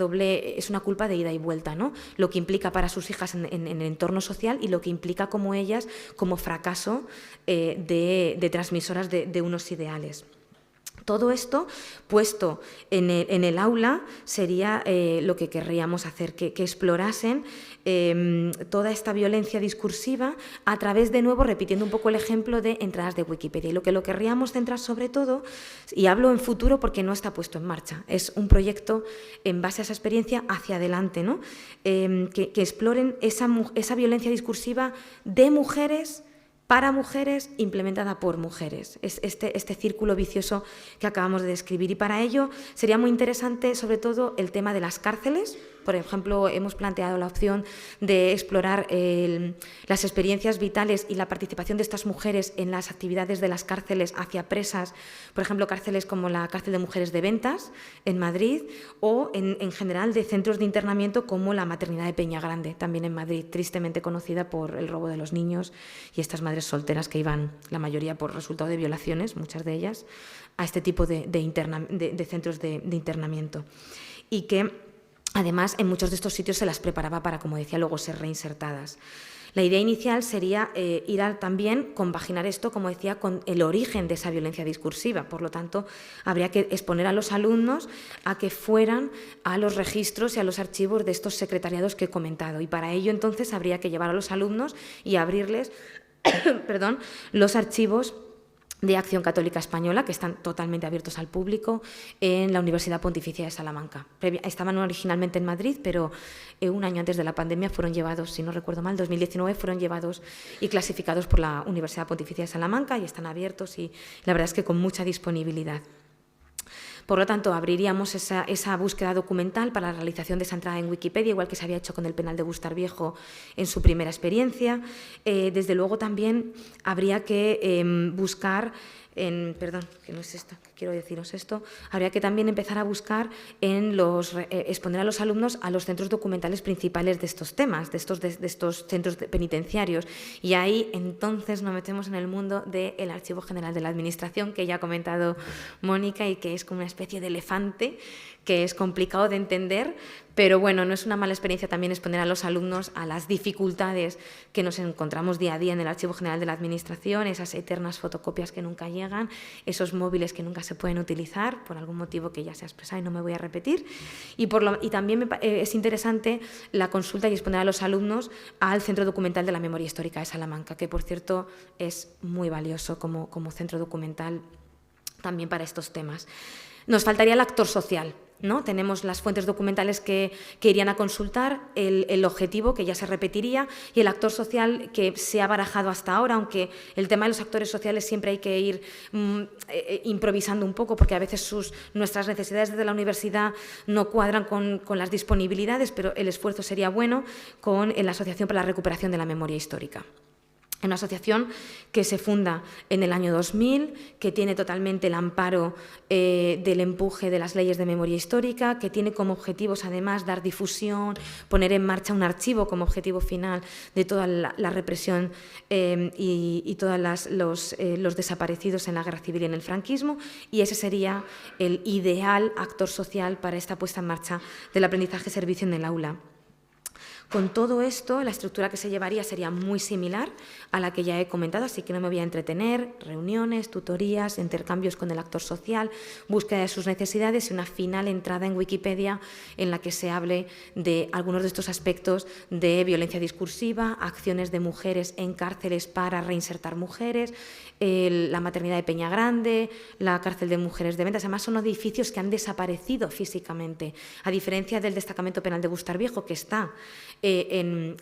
culpa de ida y vuelta, ¿no? Lo que implica para sus hijas en el entorno social y lo que implica como ellas como fracaso de transmisoras de unos ideales. Todo esto puesto en el aula sería lo que querríamos hacer, que explorasen toda esta violencia discursiva a través, de nuevo, repitiendo un poco el ejemplo de entradas de Wikipedia. Y lo que querríamos centrar sobre todo, y hablo en futuro porque no está puesto en marcha, es un proyecto en base a esa experiencia hacia adelante, ¿no? Que exploren esa violencia discursiva de mujeres para mujeres, implementada por mujeres. Es este círculo vicioso que acabamos de describir. Y para ello sería muy interesante, sobre todo, el tema de las cárceles. Por ejemplo, hemos planteado la opción de explorar las experiencias vitales y la participación de estas mujeres en las actividades de las cárceles hacia presas, por ejemplo, cárceles como la cárcel de mujeres de Ventas, en Madrid, o en general de centros de internamiento como la maternidad de Peña Grande, también en Madrid, tristemente conocida por el robo de los niños y estas madres solteras que iban, la mayoría por resultado de violaciones, muchas de ellas, a este tipo de centros de internamiento. Y que además, en muchos de estos sitios se las preparaba para, como decía, luego ser reinsertadas. La idea inicial sería también compaginar esto, como decía, con el origen de esa violencia discursiva. Por lo tanto, habría que exponer a los alumnos a que fueran a los registros y a los archivos de estos secretariados que he comentado. Y para ello, entonces, habría que llevar a los alumnos y abrirles perdón, los archivos de Acción Católica Española, que están totalmente abiertos al público, en la Universidad Pontificia de Salamanca. Estaban originalmente en Madrid, pero un año antes de la pandemia fueron llevados, si no recuerdo mal, 2019, fueron llevados y clasificados por la Universidad Pontificia de Salamanca y están abiertos y la verdad es que con mucha disponibilidad. Por lo tanto, abriríamos esa búsqueda documental para la realización de esa entrada en Wikipedia, igual que se había hecho con el penal de Bustar Viejo en su primera experiencia. Desde luego también habría que buscar perdón, que no es esto, que quiero deciros esto, habría que también empezar a buscar exponer a los alumnos a los centros documentales principales de estos temas, de estos centros penitenciarios. Y ahí entonces nos metemos en el mundo del Archivo General de la Administración, que ya ha comentado Mónica, y que es como una especie de elefante que es complicado de entender, pero bueno, no es una mala experiencia también exponer a los alumnos a las dificultades que nos encontramos día a día en el Archivo General de la Administración, esas eternas fotocopias que nunca llegan, esos móviles que nunca se pueden utilizar, por algún motivo que ya se ha expresado y no me voy a repetir. Y también es interesante la consulta y exponer a los alumnos al Centro Documental de la Memoria Histórica de Salamanca, que por cierto es muy valioso como centro documental también para estos temas. Nos faltaría el actor social, ¿no? Tenemos las fuentes documentales que irían a consultar, el objetivo, que ya se repetiría, y el actor social que se ha barajado hasta ahora, aunque el tema de los actores sociales siempre hay que ir improvisando un poco, porque a veces nuestras necesidades desde la universidad no cuadran con las disponibilidades, pero el esfuerzo sería bueno en la Asociación para la Recuperación de la Memoria Histórica. Una asociación que se funda en el año 2000, que tiene totalmente el amparo del empuje de las leyes de memoria histórica, que tiene como objetivos además dar difusión, poner en marcha un archivo como objetivo final de toda la represión y todos los desaparecidos en la guerra civil y en el franquismo, y ese sería el ideal actor social para esta puesta en marcha del aprendizaje-servicio en el aula. Con todo esto, la estructura que se llevaría sería muy similar a la que ya he comentado, así que no me voy a entretener: reuniones, tutorías, intercambios con el actor social, búsqueda de sus necesidades y una final entrada en Wikipedia en la que se hable de algunos de estos aspectos de violencia discursiva, acciones de mujeres en cárceles para reinsertar mujeres, la maternidad de Peña Grande, la cárcel de mujeres de Ventas. Además, son edificios que han desaparecido físicamente, a diferencia del destacamento penal de Bustar Viejo, que está en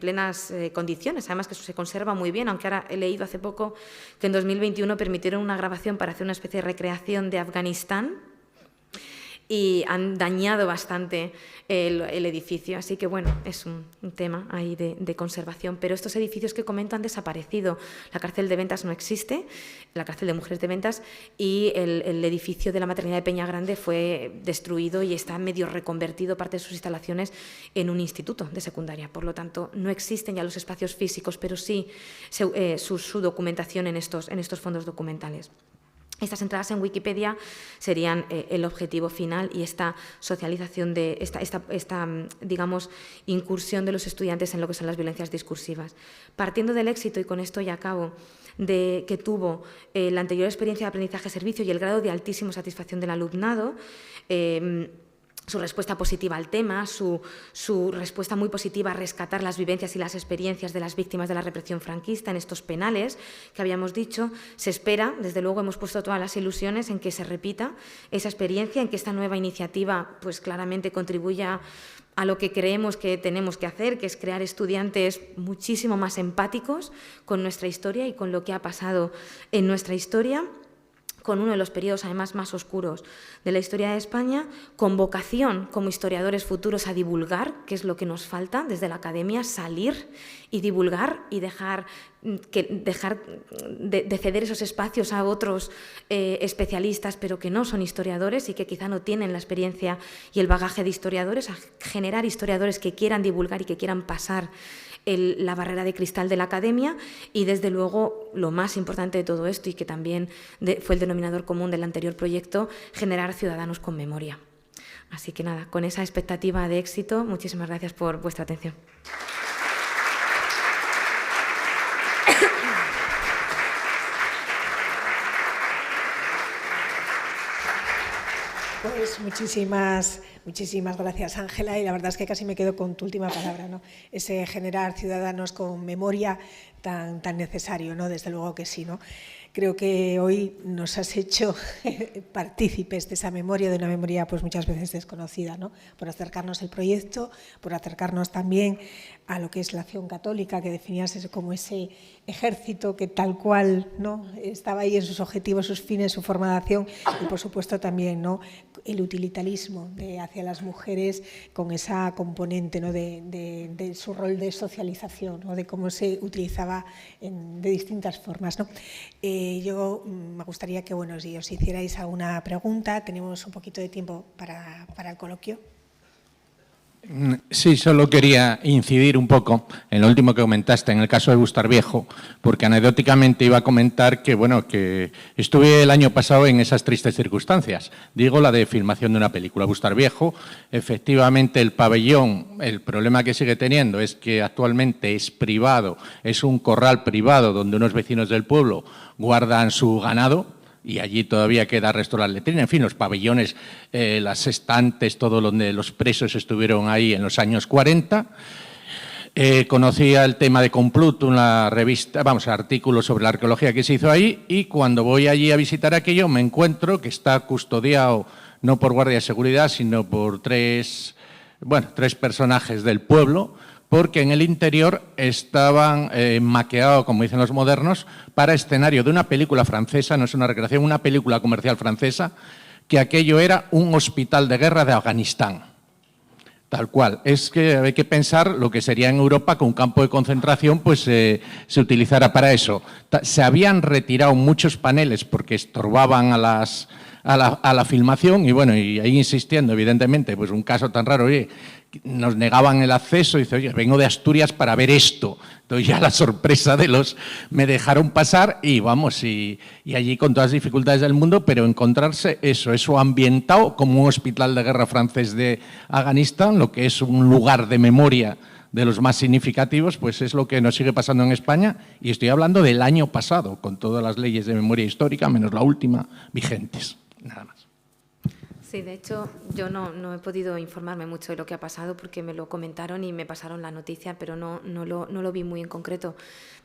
plenas condiciones, además que eso se conserva muy bien, aunque ahora he leído hace poco que en 2021 permitieron una grabación para hacer una especie de recreación de Afganistán y han dañado bastante el edificio. Así que, bueno, es un tema ahí de conservación. Pero estos edificios que comento han desaparecido. La cárcel de Ventas no existe, la cárcel de mujeres de Ventas, y el edificio de la maternidad de Peña Grande fue destruido y está medio reconvertido parte de sus instalaciones en un instituto de secundaria. Por lo tanto, no existen ya los espacios físicos, pero sí su documentación en estos fondos documentales. Estas entradas en Wikipedia serían el objetivo final, y esta socialización de esta digamos, incursión de los estudiantes en lo que son las violencias discursivas. Partiendo del éxito, y con esto ya acabo, que tuvo la anterior experiencia de aprendizaje-servicio y el grado de altísima satisfacción del alumnado, su respuesta positiva al tema, su respuesta muy positiva a rescatar las vivencias y las experiencias de las víctimas de la represión franquista en estos penales que habíamos dicho, se espera, desde luego hemos puesto todas las ilusiones en que se repita esa experiencia, en que esta nueva iniciativa pues claramente contribuya a lo que creemos que tenemos que hacer, que es crear estudiantes muchísimo más empáticos con nuestra historia y con lo que ha pasado en nuestra historia, con uno de los periodos además más oscuros de la historia de España, con vocación como historiadores futuros a divulgar, que es lo que nos falta desde la academia, salir y divulgar y dejar de ceder esos espacios a otros especialistas, pero que no son historiadores y que quizá no tienen la experiencia y el bagaje de historiadores, a generar historiadores que quieran divulgar y que quieran pasar la barrera de cristal de la academia. Y desde luego lo más importante de todo esto, y que también fue el denominador común del anterior proyecto, generar ciudadanos con memoria. Así que nada, con esa expectativa de éxito, muchísimas gracias por vuestra atención. Pues muchísimas gracias, Ángela, y la verdad es que casi me quedo con tu última palabra, ¿no? Ese generar ciudadanos con memoria tan necesario, ¿no? Desde luego que sí, ¿no? Creo que hoy nos has hecho partícipes de esa memoria, de una memoria pues muchas veces desconocida, ¿no? Por acercarnos al proyecto, por acercarnos también a lo que es la acción católica, que definías como ese ejército que tal cual, ¿no? Estaba ahí en sus objetivos, sus fines, su forma de acción, y por supuesto también, ¿no? El utilitarismo hacia las mujeres con esa componente, ¿no? de su rol de socialización, ¿no? De cómo se utilizaba de distintas formas, ¿no? Yo me gustaría que, bueno, si os hicierais alguna pregunta, tenemos un poquito de tiempo para el coloquio. Sí, solo quería incidir un poco en lo último que comentaste, en el caso de Bustar Viejo, porque anecdóticamente iba a comentar que, bueno, que estuve el año pasado en esas tristes circunstancias. Digo, la de filmación de una película. Bustar Viejo, efectivamente, el pabellón, el problema que sigue teniendo es que actualmente es privado, es un corral privado donde unos vecinos del pueblo guardan su ganado, y allí todavía queda resto de la letrina. En fin, los pabellones, las estantes, todo donde los presos estuvieron ahí en los años 40. Conocía el tema de Complut, una revista, artículos sobre la arqueología que se hizo ahí, y cuando voy allí a visitar aquello me encuentro que está custodiado no por guardia de seguridad, sino por tres personajes del pueblo, porque en el interior estaban maqueados, como dicen los modernos, para escenario de una película francesa, no es una recreación, una película comercial francesa, que aquello era un hospital de guerra de Afganistán. Tal cual. Es que hay que pensar lo que sería en Europa con un campo de concentración, pues se utilizara para eso. Se habían retirado muchos paneles porque estorbaban a la filmación y, bueno, y ahí insistiendo, evidentemente, pues un caso tan raro, oye, nos negaban el acceso y dice, oye, vengo de Asturias para ver esto. Entonces ya la sorpresa de me dejaron pasar y vamos, y allí con todas las dificultades del mundo, pero encontrarse eso ambientado como un hospital de guerra francés de Afganistán, lo que es un lugar de memoria de los más significativos, pues es lo que nos sigue pasando en España, y estoy hablando del año pasado, con todas las leyes de memoria histórica, menos la última, vigentes. Nada más. Sí, de hecho, yo no he podido informarme mucho de lo que ha pasado porque me lo comentaron y me pasaron la noticia, pero no lo vi muy en concreto.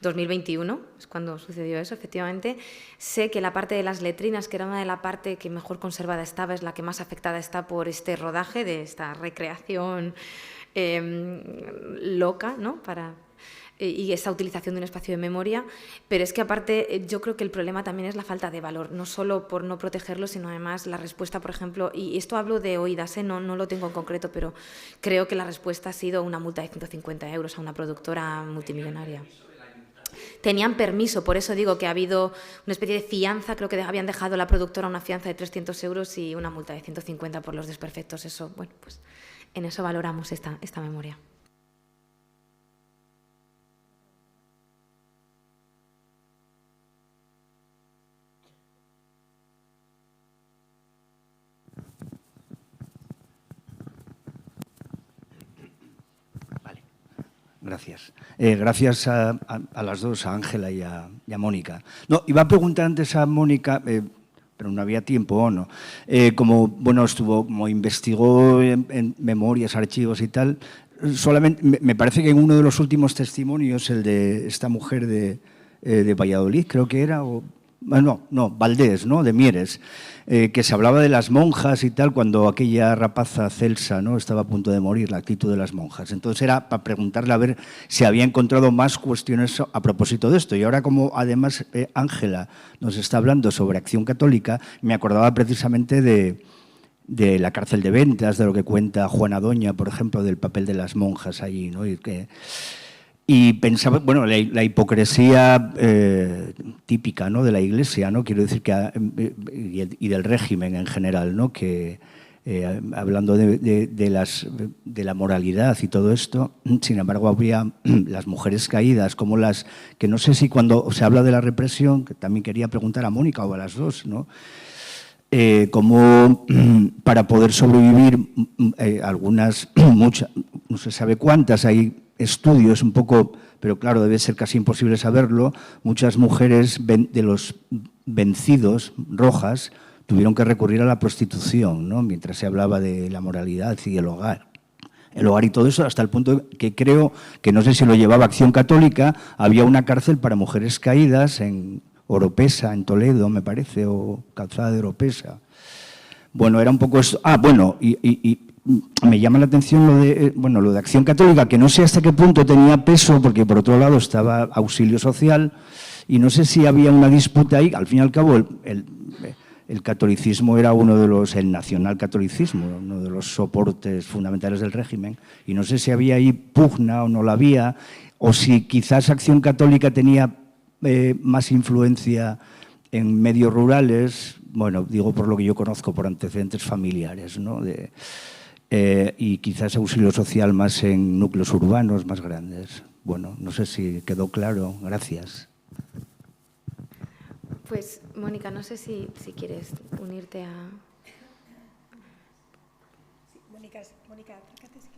2021 es cuando sucedió eso, efectivamente. Sé que la parte de las letrinas, que era una de las partes que mejor conservada estaba, es la que más afectada está por este rodaje, de esta recreación loca, ¿no? Y esa utilización de un espacio de memoria, pero es que aparte yo creo que el problema también es la falta de valor, no solo por no protegerlo, sino además la respuesta, por ejemplo, y esto hablo de oídas, no lo tengo en concreto, pero creo que la respuesta ha sido una multa de 150 euros a una productora multimillonaria. Tenían permiso, por eso digo que ha habido una especie de fianza, creo que habían dejado a la productora una fianza de 300 euros y una multa de 150 por los desperfectos. Eso, bueno, pues en eso valoramos esta memoria. Gracias. Gracias a las dos, a Ángela y a Mónica. No, iba a preguntar antes a Mónica, pero no había tiempo, ¿o no? Como investigó en memorias, archivos y tal, solamente me parece que en uno de los últimos testimonios, el de esta mujer de Valladolid, creo que era, Valdés, ¿no? De Mieres, que se hablaba de las monjas y tal, cuando aquella rapaza Celsa, ¿no? Estaba a punto de morir, la actitud de las monjas. Entonces era para preguntarle a ver si había encontrado más cuestiones a propósito de esto. Y ahora, como además Ángela nos está hablando sobre Acción Católica, me acordaba precisamente de la cárcel de Ventas, de lo que cuenta Juana Doña, por ejemplo, del papel de las monjas allí, ¿no? Y pensaba, bueno, la hipocresía típica, ¿no? De la Iglesia, ¿no? Quiero decir que y del régimen en general, ¿no? Que hablando de la moralidad y todo esto, sin embargo habría las mujeres caídas, como las que no sé si cuando se habla de la represión, que también quería preguntar a Mónica o a las dos, ¿no? Como para poder sobrevivir algunas, muchas, no se sabe cuántas, hay estudios un poco, pero claro, debe ser casi imposible saberlo, muchas mujeres de los vencidos, rojas, tuvieron que recurrir a la prostitución, ¿no? Mientras se hablaba de la moralidad y el hogar. El hogar y todo eso, hasta el punto que creo que, no sé si lo llevaba Acción Católica, había una cárcel para mujeres caídas en Oropesa, en Toledo, me parece, o Calzada de Oropesa. Bueno, era un poco esto. Bueno, y me llama la atención lo de Acción Católica, que no sé hasta qué punto tenía peso, porque por otro lado estaba Auxilio Social, y no sé si había una disputa ahí. Al fin y al cabo, el catolicismo era el nacionalcatolicismo, uno de los soportes fundamentales del régimen, y no sé si había ahí pugna o no la había, o si quizás Acción Católica tenía más influencia en medios rurales, bueno, digo por lo que yo conozco, por antecedentes familiares, ¿no? Y quizás Auxilio Social más en núcleos urbanos más grandes. Bueno, no sé si quedó claro. Gracias. Pues, Mónica, no sé si quieres unirte a... Mónica, acércate si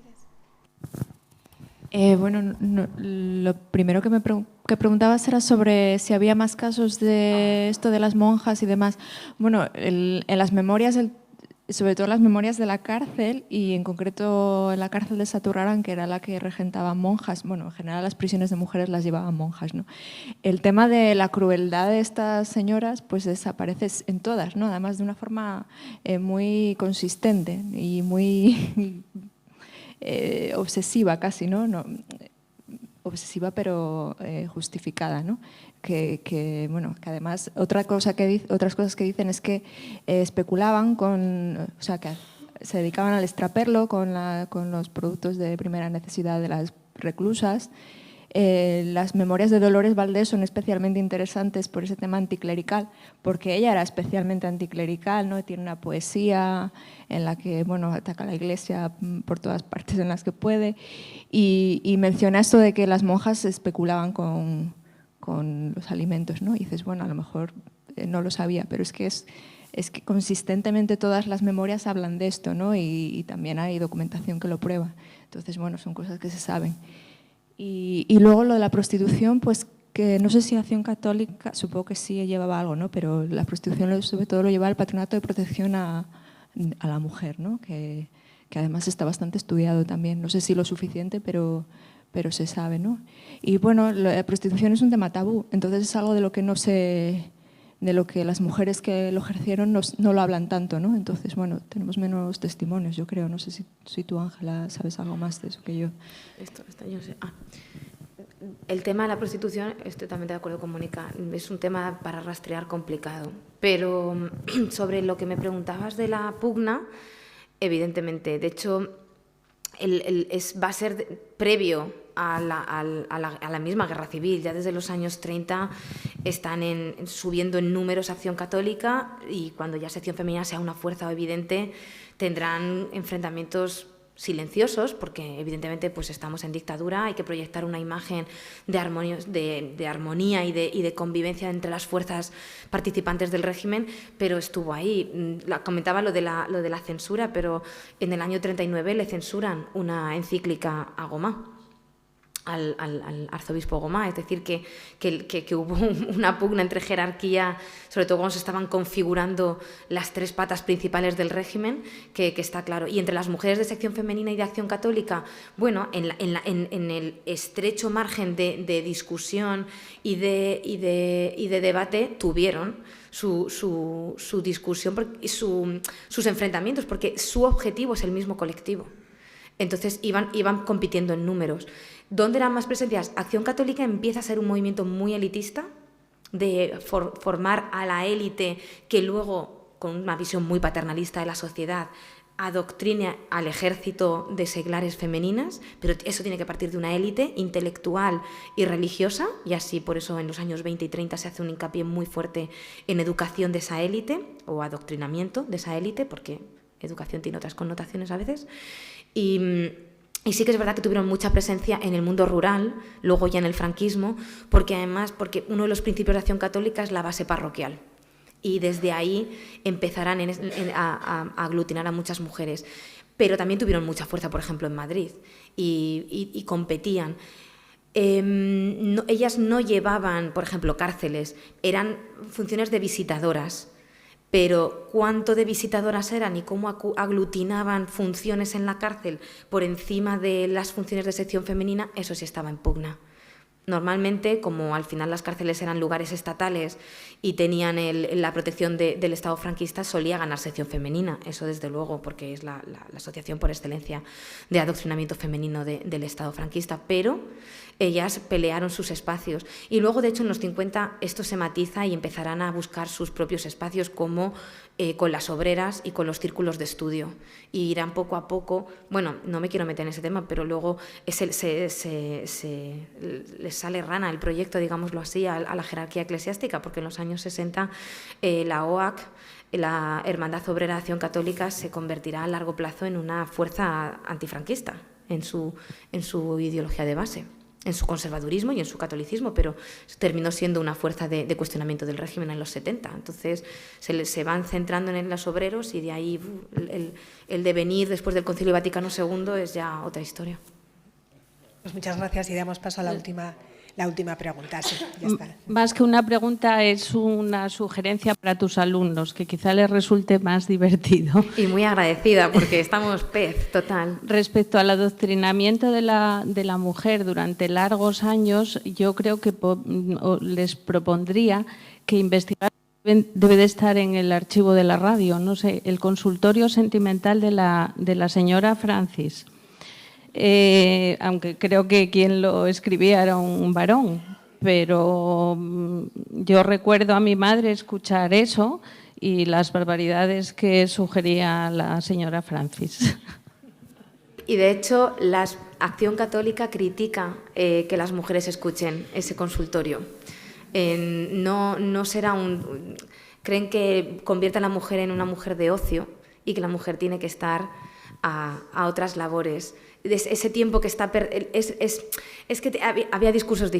quieres. Bueno, lo primero que preguntabas era sobre si había más casos de esto de las monjas y demás. Bueno, en las memorias, sobre todo en las memorias de la cárcel, y en concreto en la cárcel de Saturrarán, que era la que regentaban monjas, bueno, en general las prisiones de mujeres las llevaban monjas, ¿no? El tema de la crueldad de estas señoras pues desaparece en todas, ¿no? Además de una forma muy consistente y muy obsesiva casi, ¿no? Obsesiva pero justificada, ¿no? Bueno, que además otras cosas que dicen es que especulaban o sea, que se dedicaban al extraperlo con los productos de primera necesidad de las reclusas. Las memorias de Dolores Valdés son especialmente interesantes por ese tema anticlerical, porque ella era especialmente anticlerical, ¿no? Tiene una poesía en la que, bueno, ataca a la Iglesia por todas partes en las que puede, y menciona esto de que las monjas especulaban con los alimentos, ¿no? Y dices, bueno, a lo mejor no lo sabía, pero es que consistentemente todas las memorias hablan de esto, ¿no? Y también hay documentación que lo prueba. Entonces, bueno, son cosas que se saben. Y luego lo de la prostitución, pues que no sé si Acción Católica, supongo que sí llevaba algo, ¿no? Pero la prostitución sobre todo lo lleva el Patronato de Protección a la Mujer, ¿no? Que además está bastante estudiado también. No sé si lo suficiente, pero se sabe, ¿no? Y bueno, la prostitución es un tema tabú, entonces es algo de lo que no se, de lo que las mujeres que lo ejercieron no lo hablan tanto, ¿no? Entonces, bueno, tenemos menos testimonios, yo creo. No sé si tú, Ángela, sabes algo más de eso que yo. Yo sé. El tema de la prostitución, estoy totalmente de acuerdo con Mónica, es un tema para rastrear complicado. Pero sobre lo que me preguntabas de la pugna, evidentemente, de hecho, va a ser previo a la misma guerra civil. Ya desde los años 30 están subiendo en números Acción Católica, y cuando ya Sección Femenina sea una fuerza evidente tendrán enfrentamientos silenciosos, porque evidentemente pues estamos en dictadura, hay que proyectar una imagen de armonía y de convivencia entre las fuerzas participantes del régimen, pero estuvo ahí. Comentaba lo de la censura, pero en el año 39 le censuran una encíclica a Gomá, al arzobispo Gomá, es decir, que hubo una pugna entre jerarquía, sobre todo cuando se estaban configurando las tres patas principales del régimen, que está claro. Y entre las mujeres de Sección Femenina y de Acción Católica, bueno, en el estrecho margen de discusión y de debate tuvieron su discusión y sus enfrentamientos, porque su objetivo es el mismo colectivo. Entonces iban compitiendo en números. ¿Dónde eran más presencias? Acción Católica empieza a ser un movimiento muy elitista, de formar a la élite que luego, con una visión muy paternalista de la sociedad, adoctrina al ejército de seglares femeninas, pero eso tiene que partir de una élite intelectual y religiosa, y así por eso en los años 20 y 30 se hace un hincapié muy fuerte en educación de esa élite, o adoctrinamiento de esa élite, porque educación tiene otras connotaciones a veces. Y sí que es verdad que tuvieron mucha presencia en el mundo rural, luego ya en el franquismo, porque uno de los principios de Acción Católica es la base parroquial. Y desde ahí empezarán a aglutinar a muchas mujeres. Pero también tuvieron mucha fuerza, por ejemplo, en Madrid, y competían. Ellas no llevaban, por ejemplo, cárceles, eran funciones de visitadoras. pero cuánto de visitadoras eran y cómo aglutinaban funciones en la cárcel por encima de las funciones de sección femenina, eso sí estaba en pugna. Normalmente, como al final las cárceles eran lugares estatales y tenían la protección del Estado franquista, solía ganar sección femenina, eso desde luego, porque es la asociación por excelencia de adoctrinamiento femenino del Estado franquista, pero ellas pelearon sus espacios. Y luego, de hecho, en los 50 esto se matiza y empezarán a buscar sus propios espacios, como con las obreras y con los círculos de estudio. Y irán poco a poco, bueno, no me quiero meter en ese tema, pero luego les sale rana el proyecto, digámoslo así, a la jerarquía eclesiástica, porque en los años 60 la OAC, la Hermandad Obrera de Acción Católica, se convertirá a largo plazo en una fuerza antifranquista en su ideología de base, en su conservadurismo y en su catolicismo, pero terminó siendo una fuerza de cuestionamiento del régimen en los 70. Entonces se van centrando en los obreros y de ahí el devenir después del Concilio Vaticano II es ya otra historia. Pues muchas gracias y damos paso a la última pregunta. Sí, ya está. Más que una pregunta, es una sugerencia para tus alumnos, que quizá les resulte más divertido. Y muy agradecida, porque estamos pez, total. Respecto al adoctrinamiento de la mujer durante largos años, yo creo que les propondría que investigaran, debe de estar en el archivo de la radio, no sé, el consultorio sentimental de la señora Francis. Aunque creo que quien lo escribía era un varón, pero yo recuerdo a mi madre escuchar eso y las barbaridades que sugería la señora Francis. Y de hecho, la Acción Católica critica que las mujeres escuchen ese consultorio. No será creen que convierte a la mujer en una mujer de ocio y que la mujer tiene que estar a otras labores. Ese tiempo que está... Es que había discursos,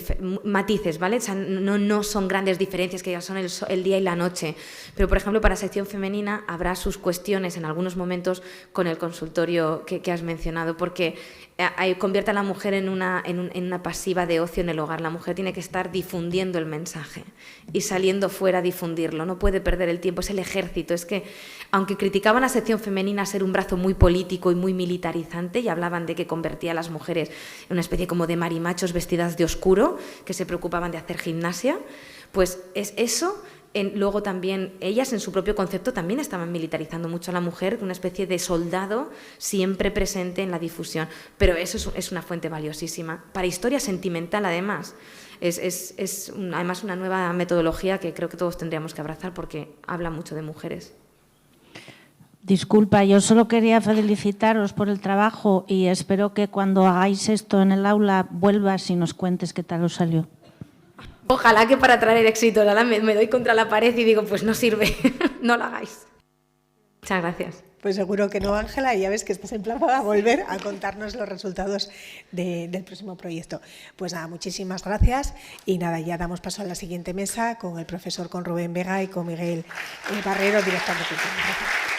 matices, ¿vale? O sea, no son grandes diferencias, que ya son el día y la noche. Pero, por ejemplo, para sección femenina habrá sus cuestiones en algunos momentos con el consultorio que has mencionado, porque convierte a la mujer en una pasiva de ocio en el hogar. La mujer tiene que estar difundiendo el mensaje y saliendo fuera a difundirlo. No puede perder el tiempo, es el ejército. Es que, aunque criticaban a sección femenina ser un brazo muy político y muy militarizante, y hablaban de que convertía a las mujeres en una especie como de marimachos vestidas de oscuro, que se preocupaban de hacer gimnasia, pues es eso. Luego también ellas en su propio concepto también estaban militarizando mucho a la mujer, una especie de soldado siempre presente en la difusión, pero eso es una fuente valiosísima. Para historia sentimental, además, es además una nueva metodología que creo que todos tendríamos que abrazar, porque habla mucho de mujeres. Disculpa, yo solo quería felicitaros por el trabajo y espero que cuando hagáis esto en el aula vuelvas y nos cuentes qué tal os salió. Ojalá que para traer éxito. Ahora me doy contra la pared y digo, pues no sirve, no lo hagáis. Muchas gracias. Pues seguro que no, Ángela, y ya ves que estás en plan para volver a contarnos los resultados del próximo proyecto. Pues nada, muchísimas gracias y nada, ya damos paso a la siguiente mesa con el profesor, con Rubén Vega y con Miguel Barrero, director de Cultura. Gracias.